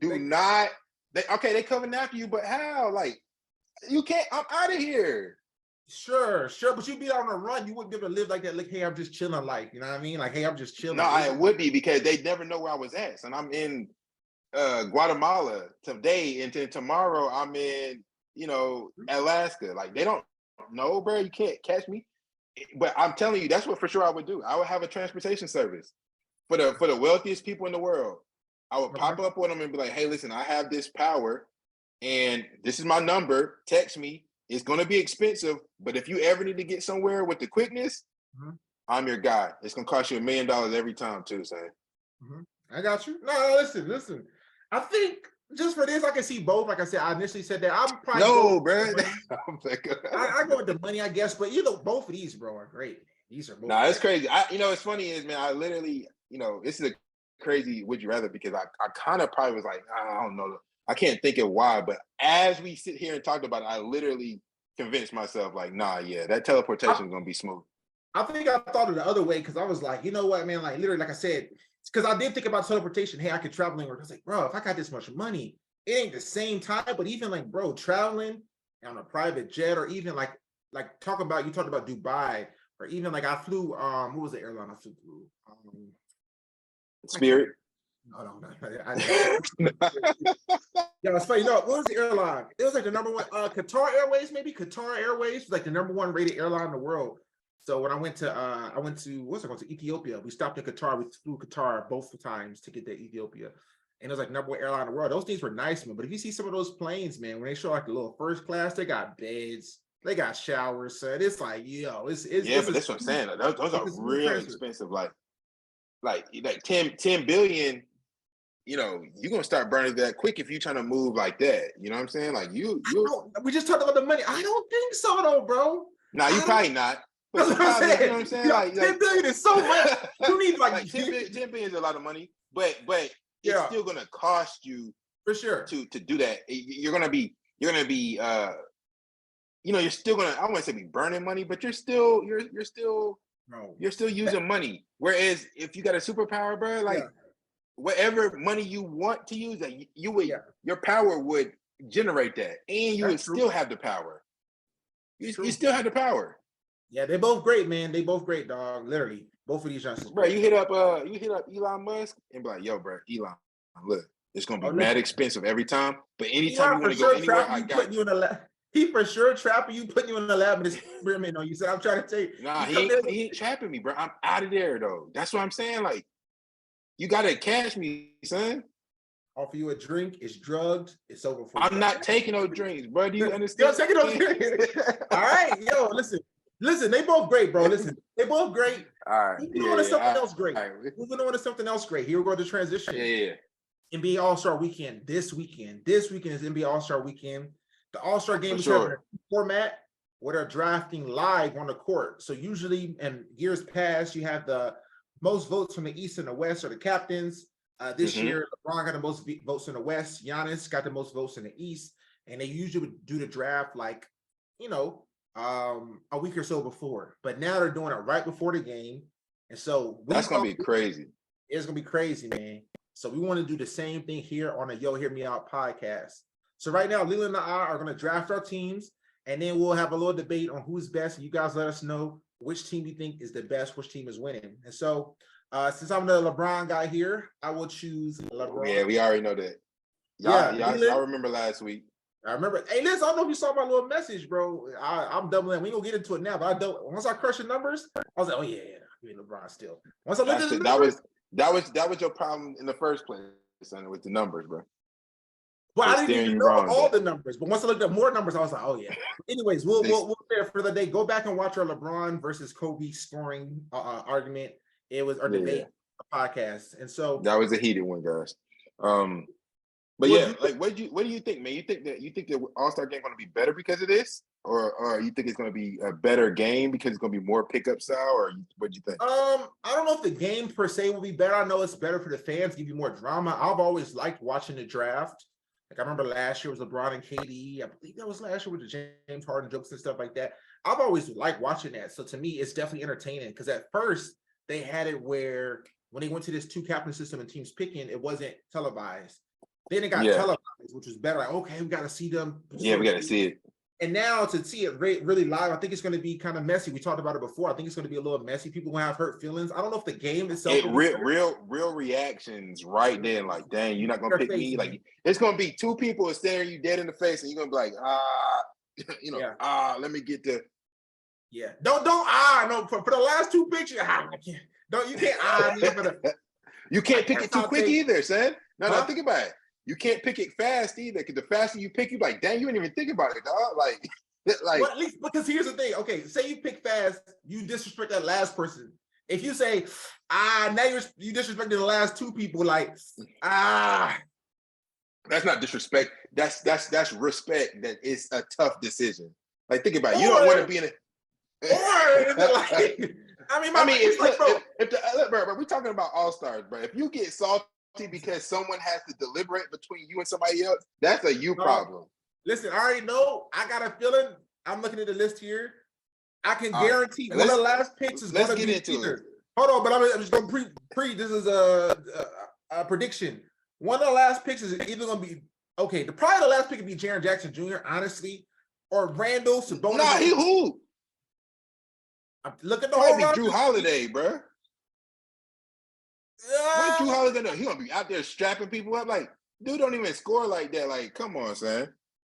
They coming after you, but how? Like, you can't. I'm out of here. Sure, but you'd be on a run. You wouldn't be able to live like that. Like, hey, I'm just chilling. Like, you know what I mean? Like, hey, I'm just chilling. No, I would be because they never know where I was at, and I'm in. Guatemala today, and then tomorrow I'm in, Alaska. Like they don't know, bro. You can't catch me. But I'm telling you, that's what for sure I would do. I would have a transportation service for the wealthiest people in the world. I would pop up on them and be like, "Hey, listen, I have this power, and this is my number. Text me. It's going to be expensive, but if you ever need to get somewhere with the quickness, I'm your guy. It's going to cost you $1 million every time, too, son." I got you. No, listen. I think just for this, I can see both. Like I said, I initially said that I'm probably bro. I go with the money, I guess. But both of these, bro, are great. These are both. Nah, it's crazy. It's funny is, man, I literally, this is a crazy would you rather because I kind of probably was like, I don't know. I can't think of why, but as we sit here and talk about it, I literally convinced myself like, nah, yeah, that teleportation is gonna be smooth. I think I thought of the other way because I was like, you know what, man, like literally, like I said. Because I did think about teleportation. Hey, I could travel anywhere. I was like, bro, if I got this much money, it ain't the same time. But even like, bro, traveling on a private jet, or even like you talked about Dubai, or even like I flew. What was the airline I flew through? Spirit. No. Yeah, it's funny. No, what was the airline? It was like the number one. Qatar Airways, maybe. Qatar Airways was like the number one rated airline in the world. So when I went to Ethiopia. We stopped in Qatar. We flew Qatar both times to get to Ethiopia, and it was like number one airline in the world. Those things were nice, man. But if you see some of those planes, man, when they show like the little first class, they got beds, they got showers. So it's like, but that's what I'm saying. Those are real expensive. Like 10 billion. you're gonna start burning that quick if you're trying to move like that. You know what I'm saying? Like we just talked about the money. I don't think so though, bro. Nah, you probably not. But That's what I'm saying. you know what I'm saying? Like 10 billion is so much. You need like 10 billion is a lot of money, but it's still gonna cost you for sure to do that. You're gonna be you're still gonna, I wouldn't say be burning money, but you're still using money. Whereas if you got a superpower, bro, like whatever money you want to use, that your power would generate that, and you would still have the power. You still have the power. Yeah, they're both great, man. They both great, dog. Literally, both of these Johnsons. Bro, you hit up Elon Musk and be like, yo, bro, Elon, look, it's gonna be mad expensive every time, but anytime you want to go anywhere, I got you. He for sure trapping you, putting you in the lab and experiment on you. Said, I'm trying to take. Nah, he ain't trapping me, bro. I'm out of there though. That's what I'm saying. Like, you gotta catch me, son. Offer you a drink, it's drugged, it's over for I'm not taking no drinks, bro. Do you understand? Yo, taking no drinks. All right, yo, listen, they both great, bro. Listen, they both great. All right. Moving on to something else great. Moving on to something else great. Here we go to transition. Yeah. NBA All-Star Weekend. This weekend is NBA All-Star Weekend. The All-Star game is having a format where they're drafting live on the court. So usually in years past, you have the most votes from the East and the West are the captains. This year, LeBron got the most votes in the West. Giannis got the most votes in the East. And they usually would do the draft like, a week or so before. But now they're doing it right before the game. And so that's going to be crazy. It's going to be crazy, man. So we want to do the same thing here on the Yo Hear Me Out podcast. So right now, Leland and I are going to draft our teams, and then we'll have a little debate on who's best. And you guys let us know which team you think is the best, which team is winning. And so since I'm the LeBron guy here, I will choose LeBron. Yeah, we already know that. Y'all remember last week. I remember. Hey, Liz, I don't know if you saw my little message, bro. I'm doubling. We ain't gonna get into it now, but once I crush the numbers, I was like, oh yeah, give me LeBron still. Once I looked at the numbers, that was your problem in the first place, son, with the numbers, bro. But I didn't even know all the numbers. But once I looked at more numbers, I was like, oh yeah. Anyways, we'll there for the day. Go back and watch our LeBron versus Kobe scoring argument. It was our debate podcast, and so that was a heated one, guys. But what do you think, man? You think the All-Star game going to be better because of this, or you think it's going to be a better game because it's going to be more pickup style, or what do you think? I don't know if the game per se will be better. I know it's better for the fans, give you more drama. I've always liked watching the draft. Like I remember last year was LeBron and KD. I believe that was last year with the James Harden jokes and stuff like that. I've always liked watching that. So to me, it's definitely entertaining because at first they had it where when they went to this 2-captain system and teams picking, it wasn't televised. Then it got televised, which was better. Like, okay, we got to see them. Yeah, we got to see it. And now to see it really live, I think it's going to be kind of messy. We talked about it before. I think it's going to be a little messy. People going to have hurt feelings. I don't know if the game itself. Real reactions right then. Like, dang, you're not going to pick me. Like, it's going to be 2 people staring you dead in the face, and you're going to be like, let me get the. Yeah, don't no for the last 2 pictures. I can't. You can't me for the. You can't pick it too quick either, son. No, think about it. You can't pick it fast either, because the faster you pick, you're like, dang, you didn't even think about it, dog. Like, well, at least because here's the thing. Okay, say you pick fast, you disrespect that last person. If you say, now you disrespecting the last 2 people, like, That's not disrespect. That's respect. That it's a tough decision. Like, think about it. You don't want to be in a. Bro, we're talking about all-stars, bro. If you get salty because someone has to deliberate between you and somebody else, that's a you problem. Listen, I already know. I got a feeling. I'm looking at the list here. I can guarantee one of the last picks is going to be either. Hold on, but I'm just going to pre. This is a prediction. One of the last picks is either going to be probably the last pick would be Jaren Jackson Jr. Honestly, or Randall Sabonis. Nah, he who? Look at the whole Drew Holiday, bro. What Drew Holiday know? He gonna be out there strapping people up. Like, dude don't even score like that. Like, come on, son.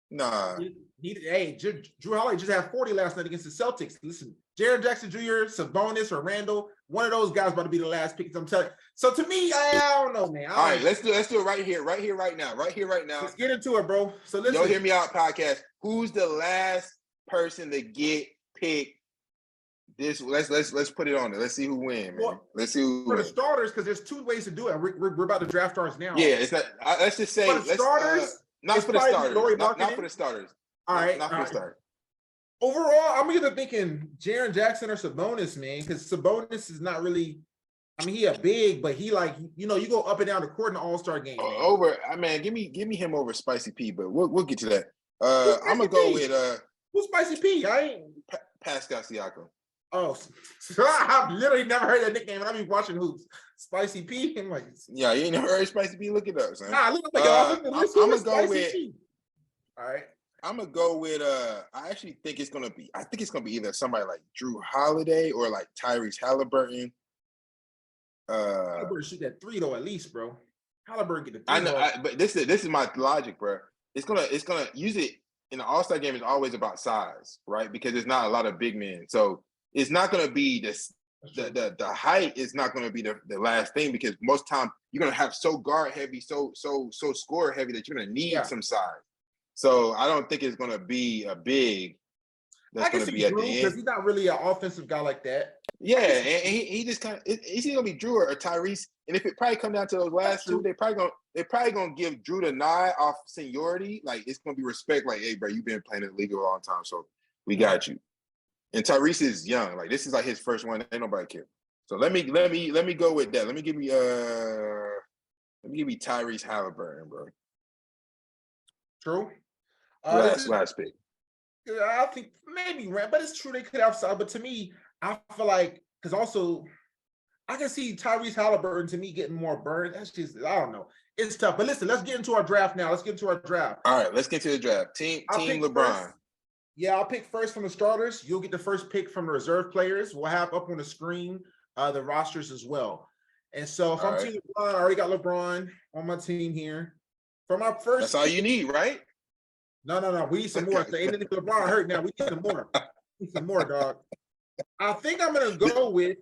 Nah. Drew Holiday just had 40 last night against the Celtics. Listen, Jaren Jackson Jr., Sabonis, or Randall, one of those guys about to be the last pick. I'm telling you. So to me, I don't know, man. All right, let's do it right here, right now. Let's get into it, bro. So listen. Yo, Hear Me Out podcast. Who's the last person to get picked Let's put it on there. Let's see who wins, man. Well, Let's see who for the wins. starters, because there's two ways to do it. We're about to draft ours now. Yeah, it's not. Let's just say for the starters. not for the starters. Not for the starters. All right, not for the starters. Overall, I'm either thinking Jaren Jackson or Sabonis, man, because Sabonis is not really. I mean, he a big, but he like you go up and down the court in the All-Star game. Man. Give me him over Spicy P, but we'll get to that. I'm gonna go with who's Spicy P? I ain't Pascal Siakam. Oh, so I've literally never heard that nickname, and I be watching hoops. Spicy P. I'm like, yeah, you ain't never heard Spicy P? Look it up, son. Nah, look like I'm gonna go with. P. All right. I'm gonna go with I actually think it's gonna be either somebody like Drew Holiday or like Tyrese Halliburton. Halliburton shoot that 3 though, at least, bro. Halliburton get the 3. I know, but this is my logic, bro. It's gonna use it in the All-Star game. Is always about size, right? Because there's not a lot of big men, so it's not gonna be this. The height is not gonna be the last thing, because most time you're gonna have so guard heavy, so score heavy that you're gonna need some size. So I don't think it's going to be a big. That's going to be at the end, because he's not really an offensive guy like that. Yeah, and he just kind of is he going to be Drew or Tyrese? And if it probably come down to those last two, they're probably going to give Drew the nod off seniority. Like it's going to be respect. Like, hey, bro, you've been playing in the league a long time, so we got you. And Tyrese is young. Like this is like his first one. Ain't nobody care. So let me go with that. Let me give me Tyrese Halliburton, bro. True. Last pick. I think maybe, but it's true they could have some. But to me, I feel like because also I can see Tyrese Halliburton to me getting more burned. That's just I don't know. It's tough. But listen, let's get into our draft now. Let's get into our draft. All right, let's get to the draft. Team LeBron. First. Yeah, I'll pick first from the starters. You'll get the first pick from the reserve players. We'll have up on the screen the rosters as well. And so if I'm Team LeBron, I already got LeBron on my team here. For my first, that's all you need, right? No. We need some more. So anything LeBron hurt now. We need some more. We need some more, dog. I think I'm gonna go with.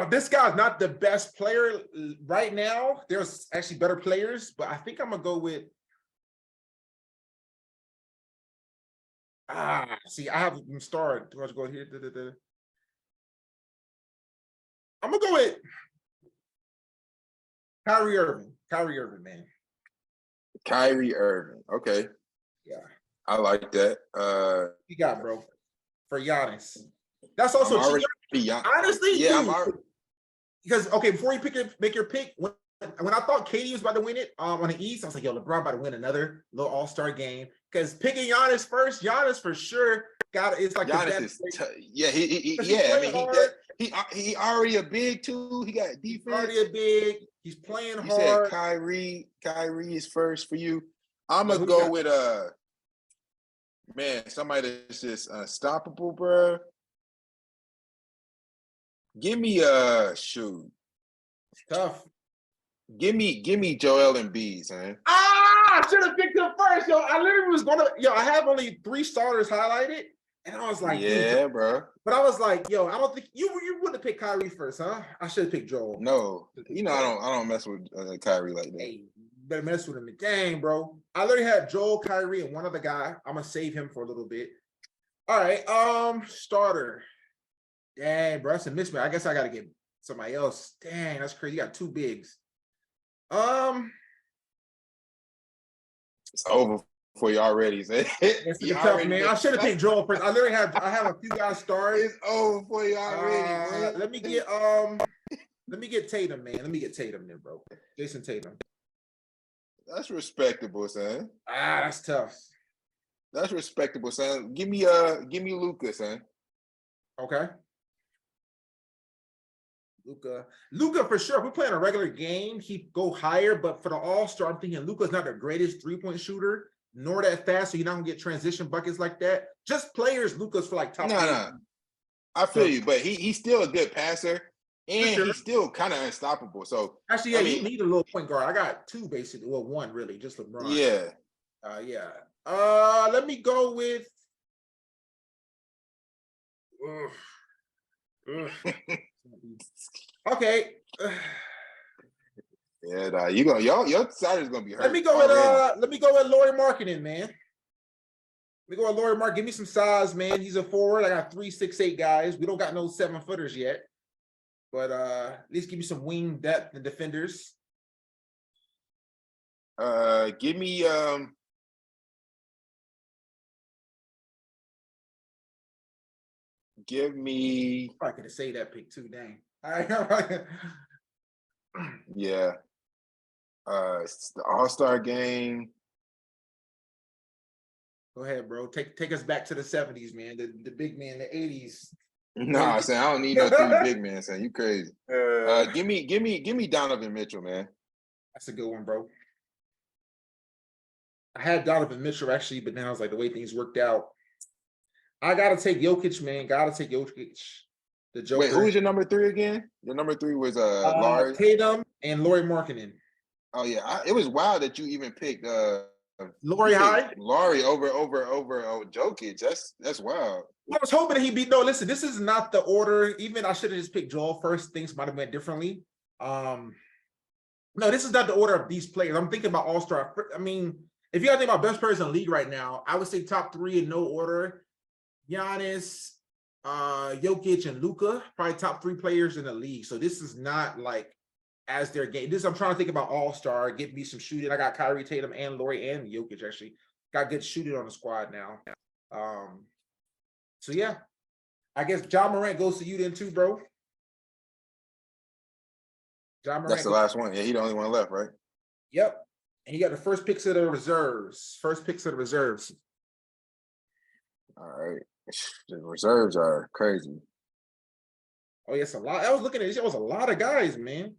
This guy's not the best player right now. There's actually better players, but I think I'm gonna go with. See, I have them starred. Do I go here? I'm gonna go with Kyrie Irving. Kyrie Irving, man. Kyrie Irving. Okay. Yeah. I like that. You got, bro, for Giannis. That's also honestly. Yeah, I'm already. Because before you make your pick, when I thought KD was about to win it on the East, I was like, yo, LeBron about to win another little All-Star game. Because picking Giannis first, Giannis for sure it's like Giannis is he already a big too. He got defense. He's already a big. He's playing hard. You said Kyrie is first for you. I'm gonna go with somebody that's just unstoppable, bro. Give me shoot. It's tough. Give me Joel Embiid, man. I should have picked him first, yo. I literally was I have only 3 starters highlighted, and I was like, yeah, bro. But I was like, yo, I don't think you would have picked Kyrie first, huh? I should have picked Joel. No, I don't mess with Kyrie like that. Hey, better mess with him. Dang, bro. I literally had Joel, Kyrie, and one other guy. I'm gonna save him for a little bit. All right, starter. Dang, bro, that's a mismatch. I guess I gotta get somebody else. Dang, that's crazy. You got 2 bigs. It's over for you already. It's tough, man. I should have picked Joel first. I have a few guys started. It's over for you already, man. Let me get Tatum, man. Let me get Tatum then, bro. Jason Tatum. That's respectable, son. That's tough. That's respectable, son. Give me Luka, son. Okay. Luka for sure. If we're playing a regular game, he'd go higher. But for the All-Star, I'm thinking Luka's not the greatest 3-point shooter, nor that fast, so you're not gonna get transition buckets like that. Just players, Luka's for like top. No. I feel you, but he's still a good passer, and he's still kind of unstoppable. So actually, you need a little point guard. I got 2 basically. Well, 1 really, just LeBron. Yeah. Let me go with. Okay. Yeah, nah, you gonna your side is gonna be hurt. Let me go with Lauri Markkanen, man. Let me go with Lauri Mark. Give me some size, man. He's a forward. I got 3, 6, 8 guys. We don't got no 7-footers yet. But at least give me some wing depth and defenders. Give me I could say that pick too, dang. All right. Yeah. It's the All-Star game. Go ahead, bro. Take us back to the 70s, man. The big man, the 80s. Nah, I saying I don't need no 3 big men. Saying you crazy. Give me Donovan Mitchell, man. That's a good one, bro. I had Donovan Mitchell actually, but now it's like the way things worked out. I gotta take Jokic, man. Gotta take Jokic. The Joker. Wait, who was your number 3 again? Your number 3 was Lauri Tatum and Lauri Markkanen. Oh yeah, it was wild that you even picked Lauri high. Lauri over Jokic. That's wild. Well, I was hoping that he'd be. No, listen, this is not the order. Even I should have just picked Joel first. Things might have went differently. No, this is not the order of these players. I'm thinking about All-Star. I mean, if you gotta think about best players in the league right now, I would say top 3 in no order. Giannis, Jokic, and Luka, probably top 3 players in the league. So this is not like as their game. This I'm trying to think about All-Star. Get me some shooting. I got Kyrie, Tatum, and Lauri and Jokic actually. Got good shooting on the squad now. So yeah, I guess John Morant goes to you then too, bro. John Morant. That's the last one. Yeah, he the only one left, right? Yep. And he got the first picks of the reserves. All right. The reserves are crazy. Oh, yes, a lot. I was looking at this. It was a lot of guys, man.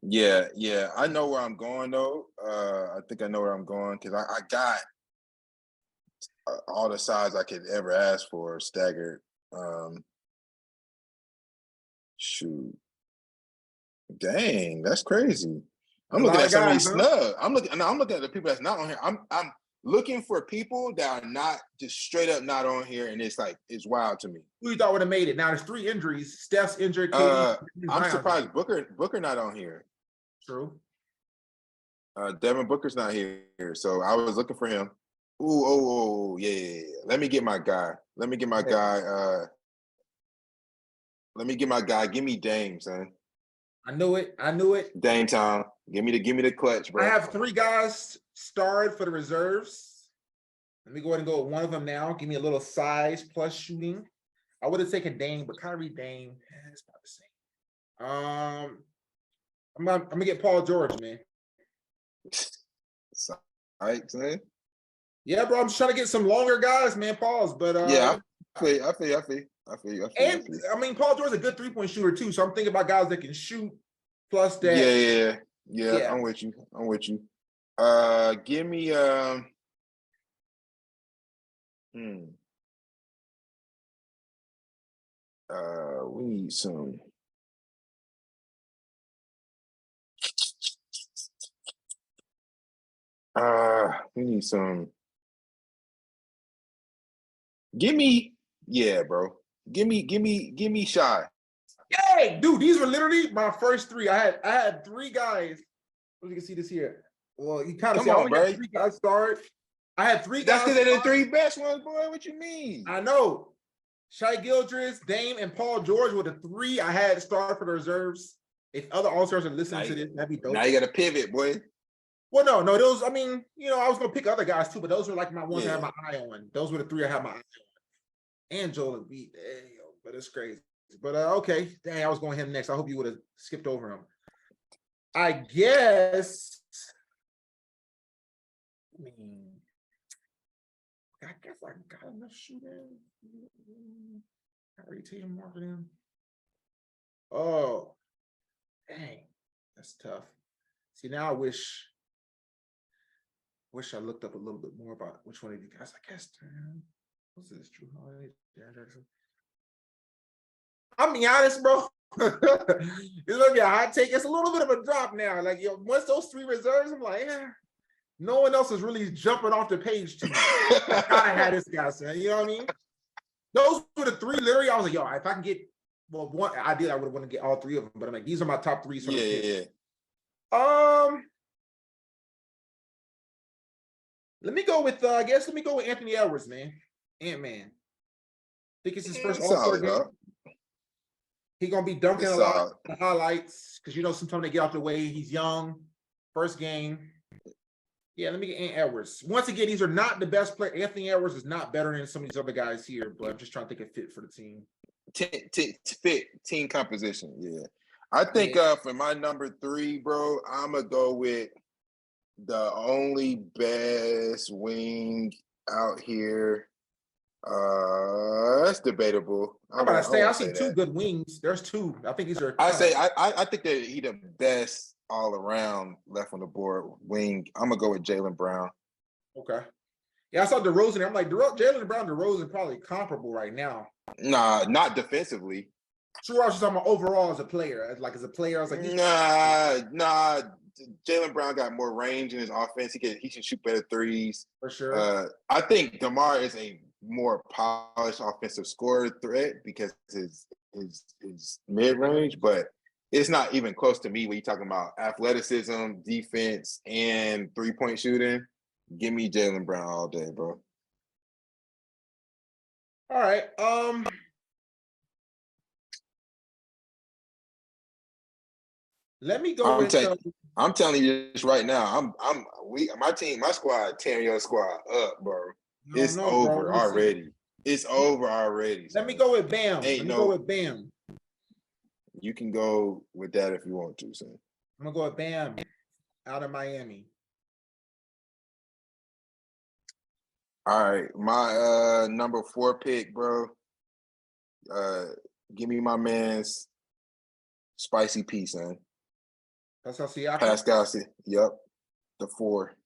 Yeah. I know where I'm going though. I think I know where I'm going because I got all the sides I could ever ask for staggered. Shoot. Dang, that's crazy. I'm looking at somebody snub. I'm looking at the people that's not on here. I'm looking for people that are not just straight up not on here, and it's wild to me. Who you thought would have made it? Now there's 3 injuries. Steph's injured. I'm surprised Booker not on here. True. Devin Booker's not here, so I was looking for him. Ooh, yeah. Let me get my guy. Let me get my guy. Give me Dame, son. I knew it. Dame time. Give me the clutch, bro. I have 3 guys starred for the reserves. Let me go ahead and go with one of them now. Give me a little size plus shooting. I would have taken Dame, but Kyrie, Dame, it's about the same. I'm gonna get Paul George, man. All right, son. Yeah, bro. I'm just trying to get some longer guys, man. Pause, but yeah, I feel. And I mean, Paul George's a good 3-point shooter too. So I'm thinking about guys that can shoot. Plus that. Yeah. I'm with you. Give me we need some. We need some. Give me Shy. Hey, dude, these were literally my first 3. I had 3 guys. You can see this here. Well, you kind of see I only had 3 guys start. I had 3 guys. That's because they're the 3 best ones, boy. What you mean? I know. Shai Gilgeous, Dame, and Paul George were the 3 I had started for the reserves. If other All-Stars are listening to this, that'd be dope. Now you got to pivot, boy. Well, no, those, I mean, I was going to pick other guys too, but those were like my ones I had my eye on. Those were the 3 I had my eye on. And Joel Embiid, but it's crazy. But okay, dang, I was going him next. I hope you would have skipped over him. I guess. I guess I got enough shooting. Kyrie, Tatum, Markkanen. Oh, dang, that's tough. See, now I wish I looked up a little bit more about which one of you guys. I guess. What's this? Drew Holiday, Jaren Jackson. I'm be honest, bro. It's gonna be a hot take. It's a little bit of a drop now. Like, once those 3 reserves, I'm like, no one else is really jumping off the page to me. I gotta have this guy, son. You know what I mean? Those were the 3 literally. I was like, if I can get one, I would have wanted to get all 3 of them. But I'm like, these are my top 3. Yeah. Let me go with let me go with Anthony Edwards, man. Ant-Man. Think it's his first All-Star Solid, game. dog. He gonna be dunking It's a lot solid. of highlights because sometimes they get out the way. He's young, first game. Yeah, let me get Ant Edwards. Once again, these are not the best player. Anthony Edwards is not better than some of these other guys here, but I'm just trying to think of fit for the team. Fit team composition. Yeah, I think for my number 3, bro, I'm gonna go with the only best wing out here. That's debatable. I'm about to say I see say 2 that. good wings. There's 2. I think these are. I think that he the best all around left on the board wing. I'm gonna go with Jaylen Brown. Okay. Yeah, I saw DeRozan. I'm like, Jaylen Brown, DeRozan probably comparable right now. Nah, not defensively. Sure, I was just talking about overall as a player. As a player, I was like, nah. Jaylen Brown got more range in his offense. He can shoot better threes. For sure. I think DeMar is a more polished offensive scorer threat because his mid range, but it's not even close to me when you're talking about athleticism, defense, and 3-point shooting. Give me Jaylen Brown all day, bro. All right. Let me go I'm telling you this right now. My squad tearing your squad up, bro. It's over already. It's over already. Let me go with Bam. Go with Bam. You can go with that if you want to, son. I'm gonna go with Bam out of Miami. All right, my number 4 pick, bro. Give me my man's Spicy P, son. Pascal Siakam. Yep, the 4.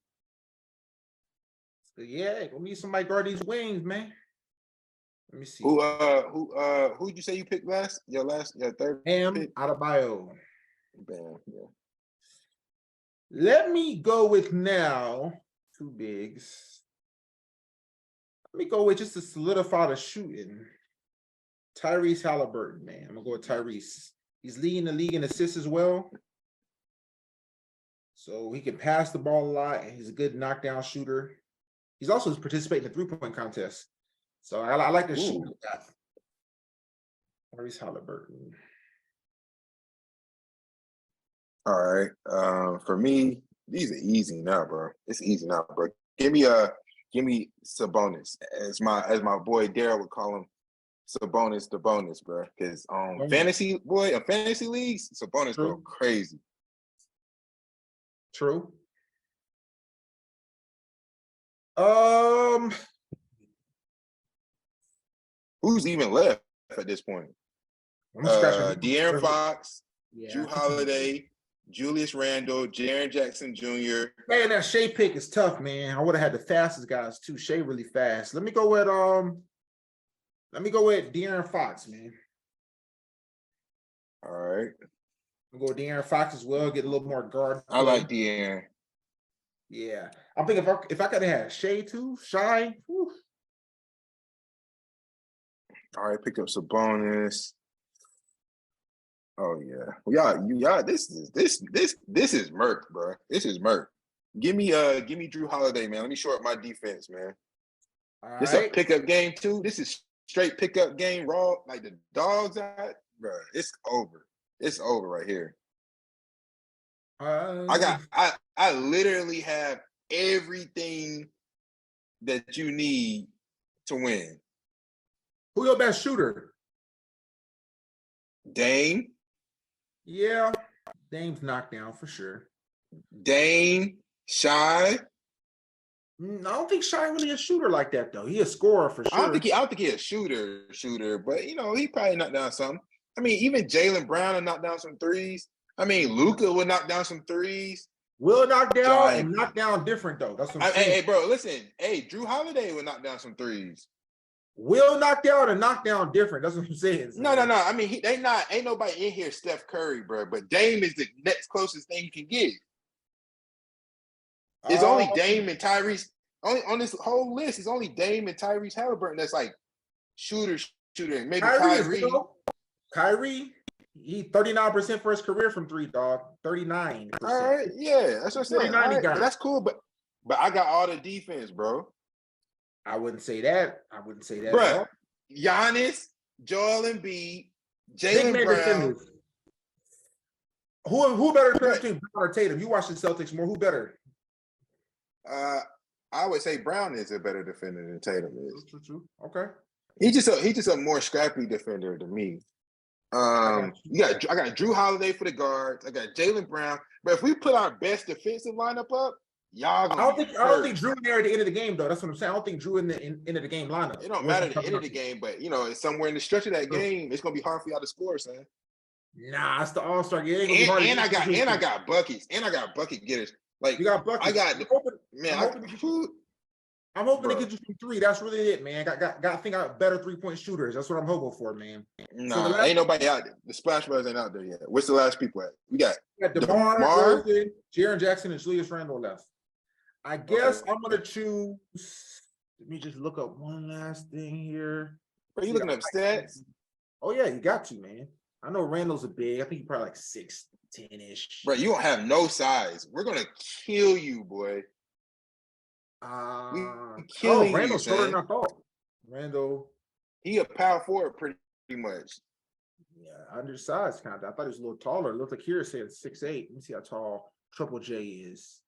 So yeah, we need somebody guard these wings, man. Let me see. Who'd you say you picked last? Your third pick? Adebayo. Bam, yeah. Let me go with now 2 bigs. Let me go with just to solidify the shooting. Tyrese Halliburton, man. I'm gonna go with Tyrese. He's leading the league in assists as well. So he can pass the ball a lot, and he's a good knockdown shooter. He's also participating in the 3-point contest. So I like the shooter. Tyrese Halliburton. All right. For me, these are easy now, bro. It's easy now, bro. Give me Sabonis, as my boy Daryl would call him, Sabonis the bonus, bro. Because fantasy leagues, Sabonis go crazy. True. Who's even left at this point? De'Aaron Fox, Jrue Holiday, Julius Randle, Jaren Jackson Jr. Man, that Shea pick is tough, man. I would have had the fastest guys too. Shea really fast. Let me go with De'Aaron Fox, man. All right. I'll go with De'Aaron Fox as well. Get a little more guard. I like De'Aaron. Yeah, I'm thinking if I could have had Shea too, Shy. Whew. All right, pick up Sabonis. Oh yeah, y'all. This is murk, bro. This is murk. Give me Jrue Holiday, man. Let me shore up my defense, man. All this right. A pickup game too. This is straight pickup game, raw like the dogs out, bro. It's over. It's over right here. I literally have everything that you need to win. Who your best shooter? Dame. Yeah, Dame's knocked down for sure. Dame, Shy. I don't think Shy really a shooter like that though. He a scorer for sure. I don't think he a shooter, but he probably knocked down something. I mean, even Jaylen Brown will knock down some threes. I mean, Luka will knock down some threes. Will knock down and knock down different though. That's what I'm saying. Hey, bro, listen. Hey, Jrue Holiday will knock down some threes. Will knock down and knock down different. That's what I'm saying. No. I mean, ain't nobody in here Steph Curry, bro. But Dame is the next closest thing you can get. It's only Dame and Tyrese. On this whole list, it's only Dame and Tyrese Halliburton that's like shooter, and maybe Kyrie. Kyrie. He 39% for his career from three, dog. 39%. All right, yeah, that's what I'm saying. All 39 he right, got. but that's cool. But I got all the defense, bro. I wouldn't say that. I wouldn't say that at Bruh, all. Giannis, Joel Embiid, Big Jalen man Brown. defenders. Who better defenders between Brown or Tatum? You watch the Celtics more. Who better? I would say Brown is a better defender than Tatum is. True. Okay. He's just a more scrappy defender than me. I got Drew Holiday for the guards. I got Jalen Brown. But if we put our best defensive lineup up, y'all. I don't think Drew in there at the end of the game though. That's what I'm saying. I don't think Drew in the end of the game lineup. It don't matter at the end of the game, but it's somewhere in the stretch of that game, it's gonna be hard for y'all to score, son. Nah, it's the All-Star game. And I got buckets. And I got bucket getters. Like you got buckets. I'm hoping to get you from three. That's really it, man. I think I got better 3-point shooters. That's what I'm hoping for, man. No, ain't nobody out there. The Splash Brothers ain't out there yet. What's the last people at? We got DeMar, Jaren Jackson, and Julius Randle left. I guess I'm gonna choose. Let me just look up one last thing here. Are you looking up stats? Oh yeah, you got to, man. I know Randall's a big. I think he's probably like 6'10"-ish. Bro, you don't have no size. We're gonna kill you, boy. Randall's shorter than I thought. Randall, he a power forward pretty much. Yeah, undersized kind of. I thought he was a little taller. It looked like here said 6'8". Let me see how tall Triple J is.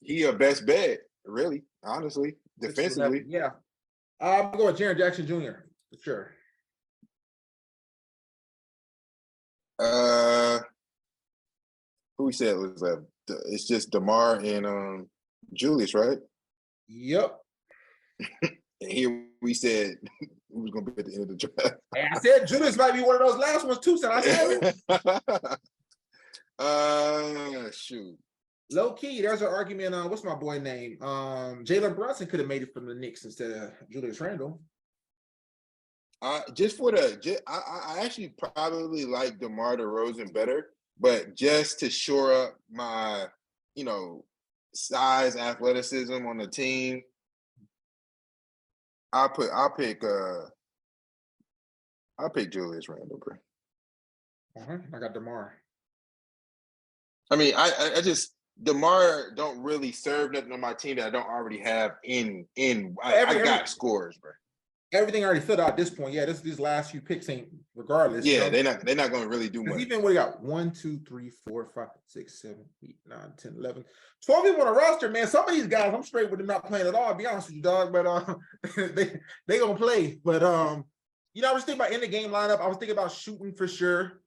He a best bet, really, honestly, defensively. Yeah. I'm going with Jaren Jackson Jr. for sure. Who we said was left? It's just DeMar and Julius, right? Yep. And here we said who was going to be at the end of the draft. Hey, I said Julius might be one of those last ones too. So I said, shoot. Low key, there's an argument on what's my boy name? Jalen Brunson could have made it from the Knicks instead of Julius Randle. I actually probably like DeMar DeRozan better, but just to shore up my, size, athleticism on the team, I'll pick Julius Randle, bro. I got DeMar. I mean, I just DeMar don't really serve nothing on my team that I don't already have in. I got scores, bro. Everything already filled out at this point. Yeah, these last few picks ain't regardless. Yeah, they're not going to really do much. Even we got 1, 2, 3, 4, 5, 6, 7, 8, 9, 10, 11, 12 people on the roster, man. Some of these guys, I'm straight with them not playing at all. I'll be honest with you, dog. But they gonna play. But I was thinking about in the game lineup. I was thinking about shooting for sure.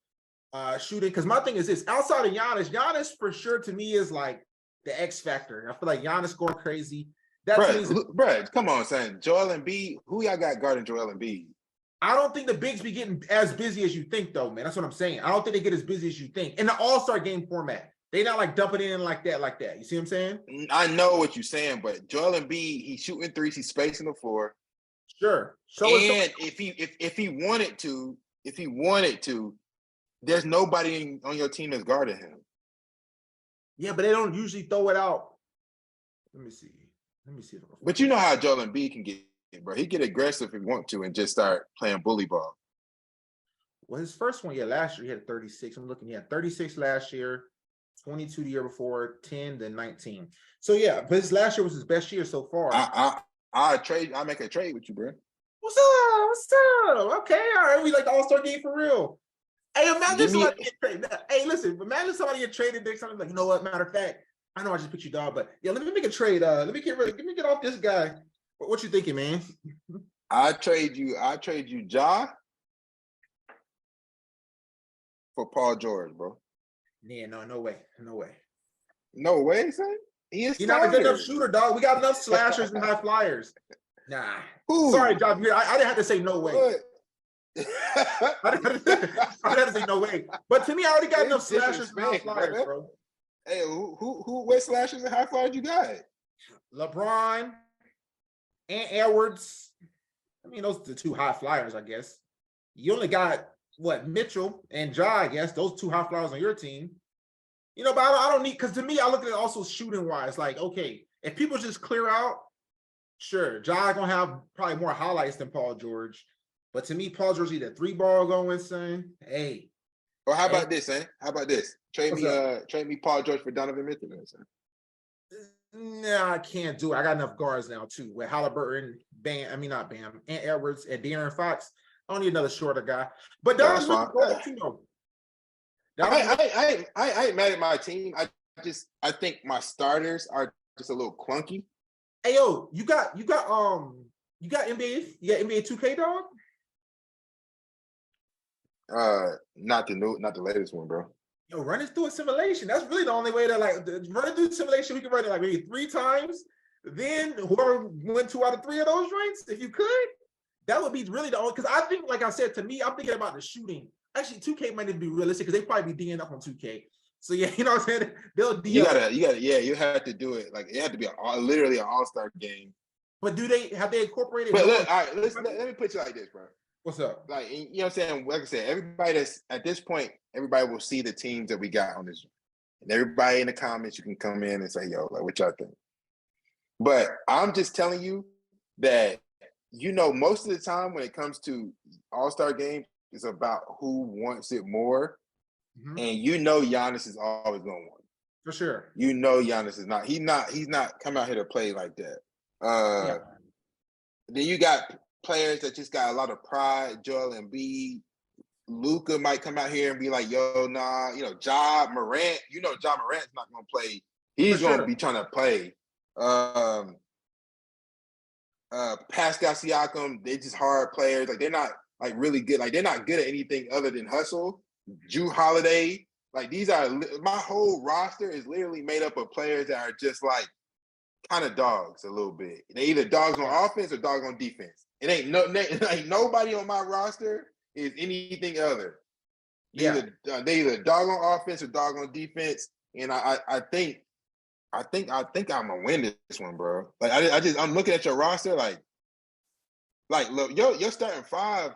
Shooting, because my thing is this: outside of Giannis for sure to me is like the X factor. I feel like Giannis going crazy. Brad, come on, son. Joel Embiid, who y'all got guarding Joel Embiid? I don't think the bigs be getting as busy as you think, though, man. That's what I'm saying. I don't think they get as busy as you think in the All-Star game format. They not like dumping in like that. You see what I'm saying? I know what you're saying, but Joel Embiid, he's shooting threes, he's spacing the floor. Sure. And if he wanted to, there's nobody on your team that's guarding him. Yeah, but they don't usually throw it out. Let me see. But you know how Joel Embiid can get, bro. He get aggressive if he want to and just start playing bully ball. Well, his first one, last year he had 36. I'm looking, he had 36 last year, 22 the year before, 10 then 19. So yeah, but his last year was his best year so far. I'll make a trade with you, bro. What's up? Okay, all right. We like the All-Star game for real. Hey, imagine somebody get traded. Hey, listen, imagine somebody get traded. There's something like, you know what? Matter of fact, I know I just picked you, dog, but yeah, let me make a trade. Let me get off this guy. What you thinking, man? I trade you Ja for Paul George, bro. Yeah, no way. No way, son. He's not a good enough shooter, dog. We got enough slashers and high flyers. Nah. Ooh. Sorry, John. I didn't have to say no way. I didn't have to say no way. But to me, I already got enough slashers and high flyers, bro. Hey, what slashers and high flyers you got? LeBron and Edwards. I mean, those are the two high flyers, I guess. You only got Mitchell and Ja, I guess. Those two high flyers on your team. But I don't need, because to me, I look at it also shooting wise. Like, okay, if people just clear out, sure, Ja gonna have probably more highlights than Paul George. But to me, Paul George need a 3-ball going, son. Hey, Or how about this, eh? How about this? Trade me Paul George for Donovan Mitchell, son. Nah, I can't do it. I got enough guards now too. With Halliburton, not Bam, and Edwards and De'Aaron Fox. I don't need another shorter guy. But that was fine. I ain't mad at my team. I think my starters are just a little clunky. Hey yo, you got NBA 2K, dog? Not the latest one, bro. Yo, run it through a simulation. That's really the only way to run it through simulation. We can run it like maybe 3 times. Then whoever went 2 out of 3 of those joints, if you could, that would be really the only. Because I think, like I said, to me, I'm thinking about the shooting. Actually, 2K might even be realistic because they probably be D'ing up on 2K. So yeah, you know what I'm saying? They'll D. You have to do it. Like it had to be literally an all-star game. But have they incorporated? But look, all right, let me put you like this, bro. What's up? Like, you know what I'm saying? Like I said, everybody that's at this point, everybody will see the teams that we got on this. And everybody in the comments, you can come in and say, yo, like, what y'all think? But I'm just telling you that, most of the time when it comes to all-star games, it's about who wants it more. Mm-hmm. And Giannis is always going to win. For sure. Giannis is not. He's not come out here to play like that. Then you got players that just got a lot of pride. Joel Embiid, Luka might come out here and be like, "Yo, nah." Ja Morant. Ja Morant's not going to play. He's going to be trying to play. Pascal Siakam. They just hard players. Like they're not like really good. Like they're not good at anything other than hustle. Jrue Holiday. Like these are my whole roster is literally made up of players that are just like kind of dogs a little bit. They either dogs on offense or dogs on defense. It ain't nobody on my roster is anything other. They either dog on offense or dog on defense. And I think I'm gonna win this one, bro. Like I'm looking at your roster, like look, your starting 5: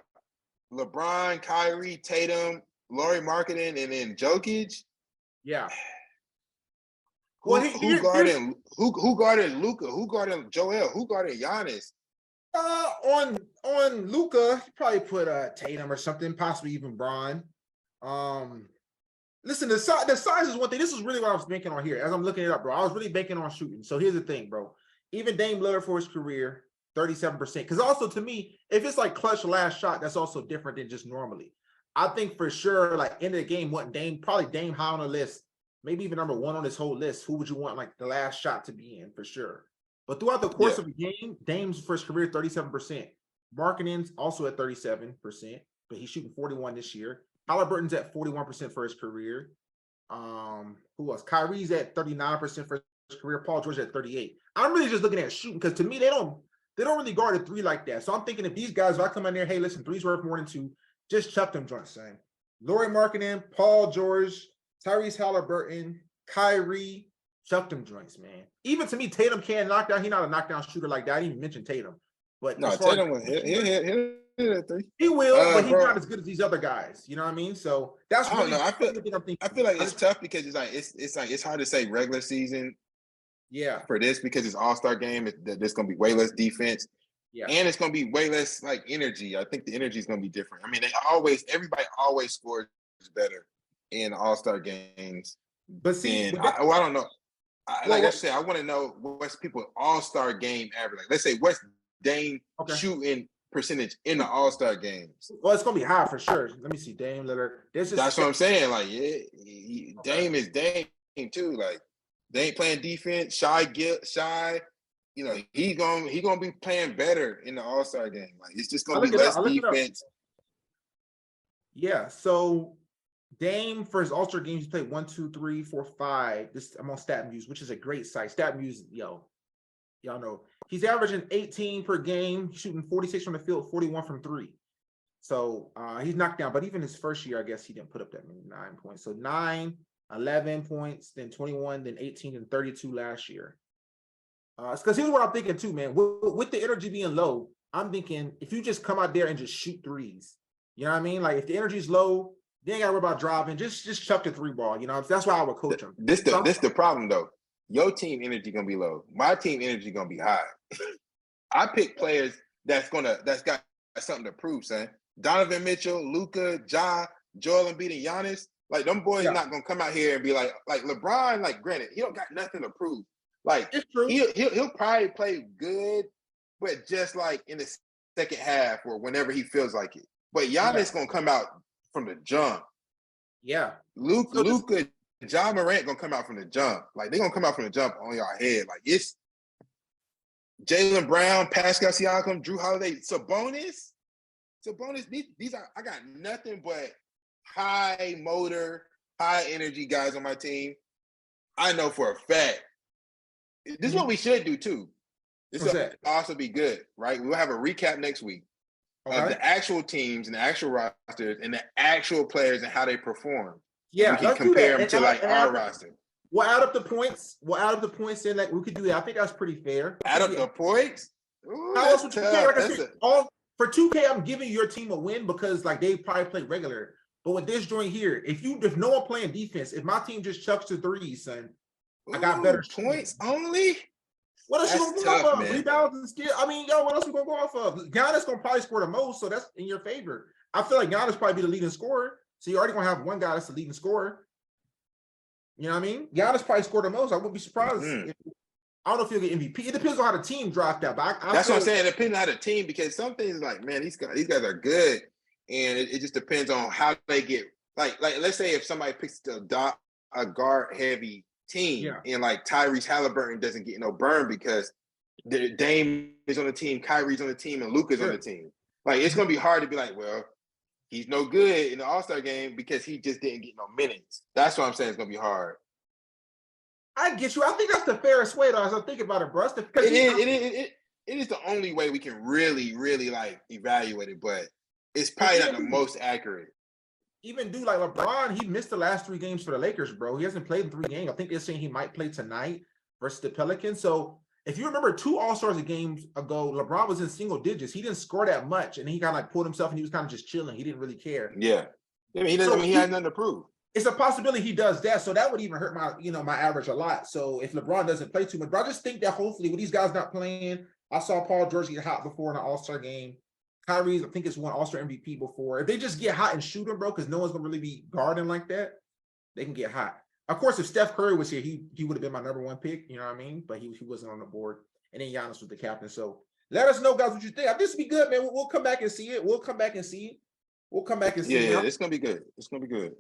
LeBron, Kyrie, Tatum, Lauri Markkanen, and then Jokic. Yeah. Who guarded Luka? Who guarded Joel? Who guarded Giannis? On Luka, you probably put Tatum or something, possibly even Bron. Listen, the size is one thing. This is really what I was banking on here. As I'm looking it up, bro, I was really banking on shooting. So here's the thing, bro. Even Dame Lillard for his career, 37%. Because also to me, if it's like clutch last shot, that's also different than just normally. I think for sure, like end of the game, probably Dame high on the list, maybe even number 1 on this whole list. Who would you want like the last shot to be in for sure? But throughout the course of the game, Dame's first career 37%. Markkanen's also at 37%, but he's shooting 41 this year. Halliburton's at 41% for his career. Who else? Kyrie's at 39% for his career. Paul George at 38. I'm really just looking at shooting because to me they don't really guard a 3 like that. So I'm thinking if these guys, if I come in there, hey, listen, 3's worth more than 2, just chuck them joints, son. Lauri Markkanen, Paul George, Tyrese Halliburton, Kyrie, chuck them joints, man. Even to me, Tatum can't knock down. He's not a knockdown shooter like that. I didn't even mention Tatum. But no, Tatum will hit that 3. He will, but he's not as good as these other guys. You know what I mean? So that's I don't know. I feel like it's tough because it's hard to say regular season. Yeah. For this because it's all-star game, there's gonna be way less defense. Yeah. And it's gonna be way less like energy. I think the energy is gonna be different. I mean, everybody always scores better in all-star games. But see, I don't know. Like I said, I want to know what's people's all-star game average. Like, let's say what's Dame shooting percentage in the all-star games. Well, it's gonna be high for sure. Let me see, Dame Lillard. That's what I'm saying. Like, Dame is Dame too. Like, they ain't playing defense. Shy. He gonna be playing better in the all-star game. Like, it's just gonna be less defense. Yeah. So Dame for his all-star games, he's played 1, 2, 3, 4, 5. I'm on StatMuse, which is a great site. StatMuse, y'all know he's averaging 18 per game, shooting 46 from the field, 41 from 3. So he's knocked down. But even his first year, I guess he didn't put up that many 9 points. So 9, 11 points, then 21, then 18, and 32 last year. Because here's what I'm thinking too, man. With the energy being low, I'm thinking if you just come out there and just shoot threes, you know what I mean? Like if the energy's low, they ain't got to worry about driving. Just chuck the 3 ball. You know, that's why I would coach them. This the problem though. Your team energy gonna be low. My team energy gonna be high. I pick players that's got something to prove, son. Donovan Mitchell, Luka, Joel Embiid, and Giannis. Like them boys not gonna come out here and be like LeBron. Like, granted, he don't got nothing to prove. Like, It's true. He'll probably play good, but just like in the second half or whenever he feels like it. But Giannis gonna come out from the jump. Yeah. Luka, John Morant gonna come out from the jump. Like, they're gonna come out from the jump on your head. Like, it's Jaylen Brown, Pascal Siakam, Drew Holiday, Sabonis. These are, I got nothing but high motor, high energy guys on my team. I know for a fact. This is what we should do too. This will also be good, right? We'll have a recap next week of the actual teams and the actual rosters and the actual players and how they perform. Yeah, we can compare them to like our roster. We'll add up the points. In that we could do that. I think that's pretty fair. Add up the points. Ooh, how else would you care? Like I said, for 2K, I'm giving your team a win because like they probably play regular. But with this joint here, if no one playing defense, if my team just chucks the threes, son, I got better points only. What else you gonna go off of? Rebounds and skill. I mean, what else we gonna go off of? Giannis gonna probably score the most, so that's in your favor. I feel like Giannis probably be the leading scorer, so you're already gonna have one guy that's the leading scorer. You know what I mean? Giannis probably scored the most. I wouldn't be surprised. I don't know if he'll get MVP. It depends on how the team dropped out. But that's what I'm saying. It depends on how the team, because some things like, man, these guys are good, and it just depends on how they get. Like let's say if somebody picks a guard heavy team, and like Tyrese Halliburton doesn't get no burn because Dame is on the team, Kyrie's on the team, and Luka's on the team. Like, it's gonna be hard to be like, well, he's no good in the All-Star game because he just didn't get no minutes. That's what I'm saying. It's gonna be hard. I get you. I think that's the fairest way, though, as I'm thinking about it, bro. It is the only way we can really, really like evaluate it, but it's probably not the most accurate. Even dude like LeBron, he missed the last 3 games for the Lakers, bro. He hasn't played in 3 games. I think they're saying he might play tonight versus the Pelicans. So if you remember 2 All-Stars games ago, LeBron was in single digits. He didn't score that much, and he kind of like pulled himself, and he was kind of just chilling. He didn't really care. Yeah. I mean, he had nothing to prove. It's a possibility he does that, so that would even hurt my average a lot. So if LeBron doesn't play too much, but I just think that hopefully with these guys not playing, I saw Paul George get hot before in an All-Star game. Kyrie, I think it's won All-Star MVP before. If they just get hot and shoot him, bro, because no one's gonna really be guarding like that, they can get hot. Of course, if Steph Curry was here, he would have been my number 1 pick. You know what I mean? But he wasn't on the board, and then Giannis was the captain. So let us know, guys, what you think. I think this will be good, man. We'll come back and see it. Yeah, it's gonna be good. It's gonna be good.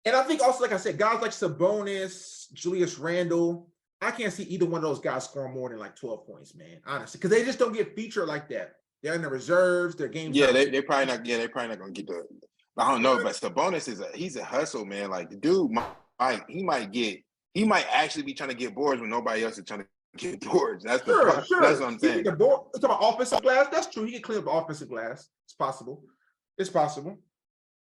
And I think also, like I said, guys like Sabonis, Julius Randle, I can't see either one of those guys scoring more than like 12 points, man. Honestly, because they just don't get featured like that. They're in the reserves. Their games. Yeah, they probably not. Yeah, they probably not gonna get the. I don't know, but Sabonis he's a hustle, man. Like, the dude he might actually be trying to get boards when nobody else is trying to get boards. That's that's what I'm saying. It's about offensive glass. That's true. He can clean up the offensive glass. It's possible.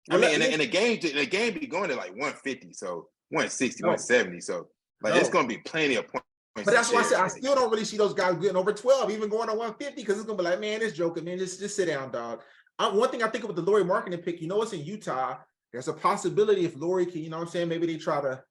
I mean, in the game be going to like 150, so 160, 170. So like, it's gonna be plenty of points. But that's why I said I still don't really see those guys getting over 12, even going to 150, because it's gonna be like, man, this joker, man, just sit down, dog. One thing I think with the Lauri Markkanen pick, it's in Utah. There's a possibility if Lauri can, you know what I'm saying, maybe they try to.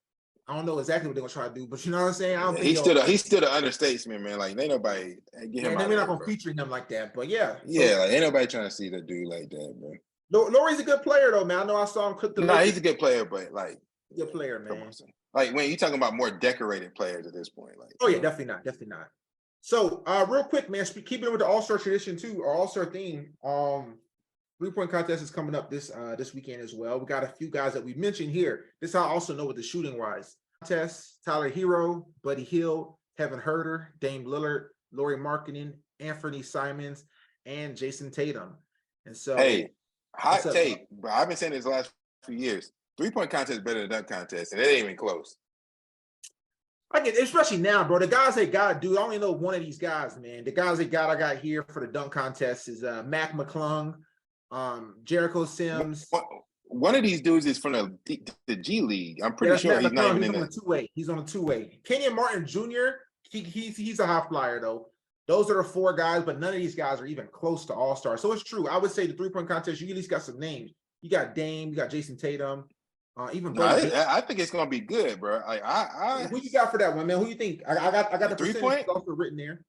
I don't know exactly what they're gonna try to do, but you know what I'm saying. I don't think he's still the understatesman, man. Like, ain't nobody get him. They're not gonna feature him like that, but yeah. Like, ain't nobody trying to see the dude like that, bro. Lauri's a good player, though, man. I know I saw him cook the. He's a good player, but like, good player, man. Like, when you talking about more decorated players at this point, like. Oh yeah, definitely not. So, real quick, man, keeping it with the All-Star tradition too, or All-Star theme. 3-point contest is coming up this weekend as well. We got a few guys that we mentioned here. This I also know with the shooting wise contest: Tyler Hero, Buddy Hield, Kevin Huerter, Dame Lillard, Lauri Markkanen, Anthony Simons, and Jason Tatum. And so, hey, hot take, bro. I've been saying this the last few years. 3-point contest is better than dunk contest, and it ain't even close. I get, especially now, bro. The guys they got, dude. I only know one of these guys, man. The guys I got here for the dunk contest is Mac McClung, Jericho Sims. One of these dudes is from the G League. I'm pretty sure he's not even in the 2-way. He's on a 2-way. Kenyon Martin Jr. He's a high flyer though. Those are the 4 guys, but none of these guys are even close to All-Star. So it's true. I would say the 3-point contest, you at least got some names. You got Dame, you got Jason Tatum, even. I think it's gonna be good, bro. Like, who you got for that one, man? Who you think? I got the 3-point also written there.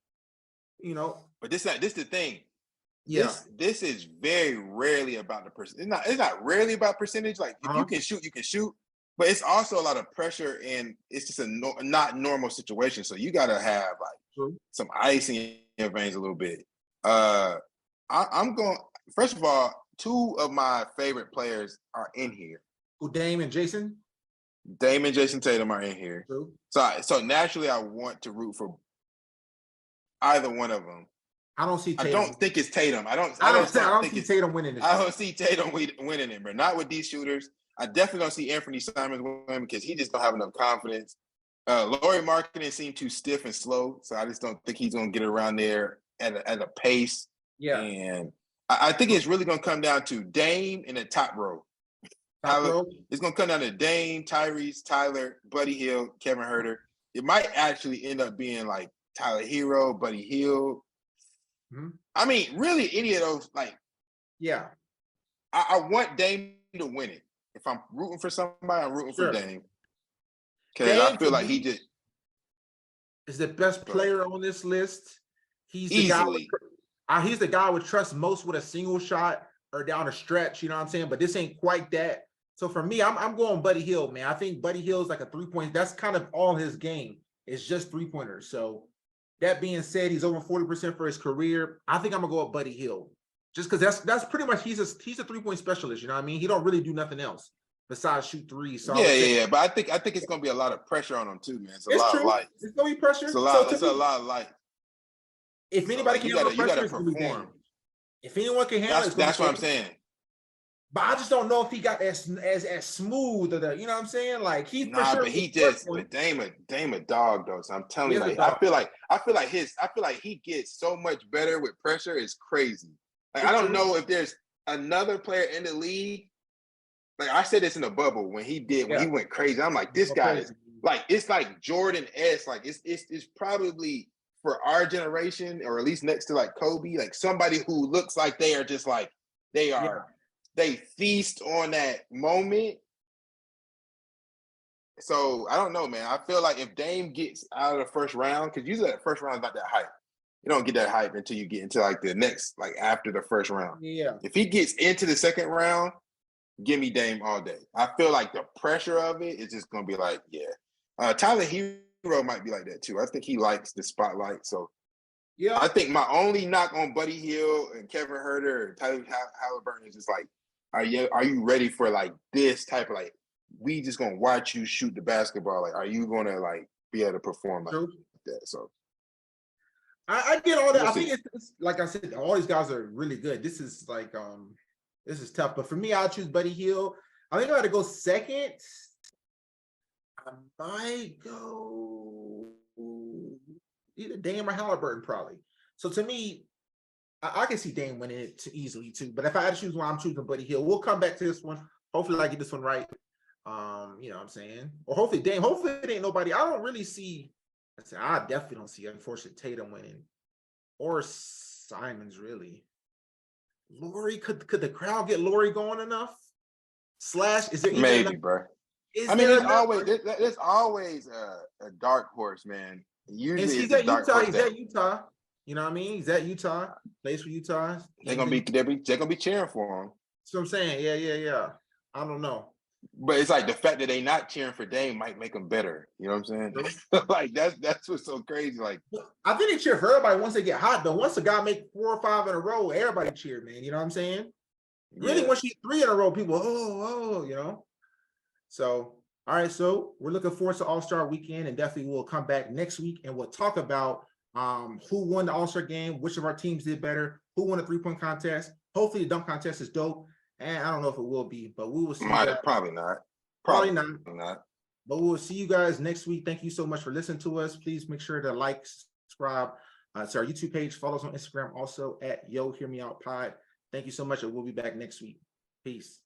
But this the thing. Yeah. This is very rarely about the percentage. It's not rarely about percentage. Like, if you can shoot, you can shoot. but it's also a lot of pressure, and it's just a not normal situation. So you got to have like some ice in your veins a little bit. I'm going. First of all, two of my favorite players are in here. Who, Dame and Jason? Dame and Jason Tatum are in here. True. So naturally, I want to root for either one of them. I don't see Tatum. I don't think it's Tatum. I don't see Tatum winning it. I don't see Tatum winning it, but not with these shooters. I definitely don't see Anthony Simons winning because he just don't have enough confidence. Lauri Markkanen seemed too stiff and slow, so I just don't think he's going to get around there at a pace. Yeah. And I think it's really going to come down to Dame in the top row. It's going to come down to Dame, Tyrese, Tyler, Buddy Hield, Kevin Huerter. It might actually end up being like Tyler Hero, Buddy Hield. Mm-hmm. I mean, really, any of those, like, yeah. I want Dame to win it. If I'm rooting for somebody, I'm rooting for Dame. Because I feel like he just is the best player on this list. He's the guy. He's the guy I would trust most with a single shot or down a stretch. You know what I'm saying? But this ain't quite that. So for me, I'm going Buddy Hield, man. I think Buddy Hield's like a 3-point. That's kind of all his game. It's just 3-pointers. So that being said, he's over 40% for his career. I think I'm gonna go with Buddy Hield. Just because that's pretty much he's a 3-point specialist. You know what I mean? He don't really do nothing else besides shoot threes. So yeah. But I think it's gonna be a lot of pressure on him too, man. It's a lot of light. It's gonna be pressure. It's a lot of light. If anybody can handle pressure, it's gonna be warm. If anyone can handle it, that's what I'm saying. But I just don't know if he got as smooth or you know what I'm saying? Like he's but Dame a dog though. So I'm telling you, like, I feel like he gets so much better with pressure. It's crazy. Like I don't know if there's another player in the league. Like I said this in the bubble when he went crazy. I'm like, this guy is like, it's like Jordan-esque. Like it's probably for our generation, or at least next to like Kobe, like somebody who looks like they are just like they feast on that moment. So I don't know, man. I feel like if Dame gets out of the first round, because usually that first round is not that hype. You don't get that hype until you get into like the next, like after the first round. Yeah. If he gets into the second round, give me Dame all day. I feel like the pressure of it is just gonna be like, Tyler Hero might be like that too. I think he likes the spotlight. So yeah, I think my only knock on Buddy Hield and Kevin Huerter and Tyler Halliburton is just like, are you ready for like this type of like, we just gonna watch you shoot the basketball? Like, are you gonna like be able to perform like that? So I get all that. I think it's like I said, all these guys are really good. This is like this is tough. But for me, I'll choose Buddy Hield. I think I got to go second. I might go either Dame or Halliburton, probably. So to me, I can see Dame winning it easily too. But if I had to choose one, I'm choosing Buddy Hield. We'll come back to this one. Hopefully I get this one right. You know what I'm saying? Or hopefully Dame. Hopefully it ain't nobody. I don't really see. I definitely don't see, unfortunately, Tatum winning. Or Simons, really. Lauri, could the crowd get Lauri going enough? Is there maybe, bro? I mean, there's always a dark horse, man. Usually he's at Utah. He's at Utah. You know what I mean? He's at Utah. Plays for Utah. They're gonna be cheering for him. That's what I'm saying. Yeah. I don't know. But it's like the fact that they not cheering for Dame might make them better. You know what I'm saying? Like that's what's so crazy. Like I think they cheer for everybody once they get hot. Though once a guy make 4 or 5 in a row, everybody cheer, man. You know what I'm saying? Really, once you 3 in a row, people, you know. So all right, so we're looking forward to All-Star Weekend, and definitely we'll come back next week and we'll talk about who won the All-Star game, which of our teams did better, who won the 3-point contest. Hopefully the dunk contest is dope. And I don't know if it will be, but we will see. Probably not. Probably not. But we will see you guys next week. Thank you so much for listening to us. Please make sure to like, subscribe to our YouTube page. Follow us on Instagram also at Yo Hear Me Out Pod. Thank you so much, and we'll be back next week. Peace.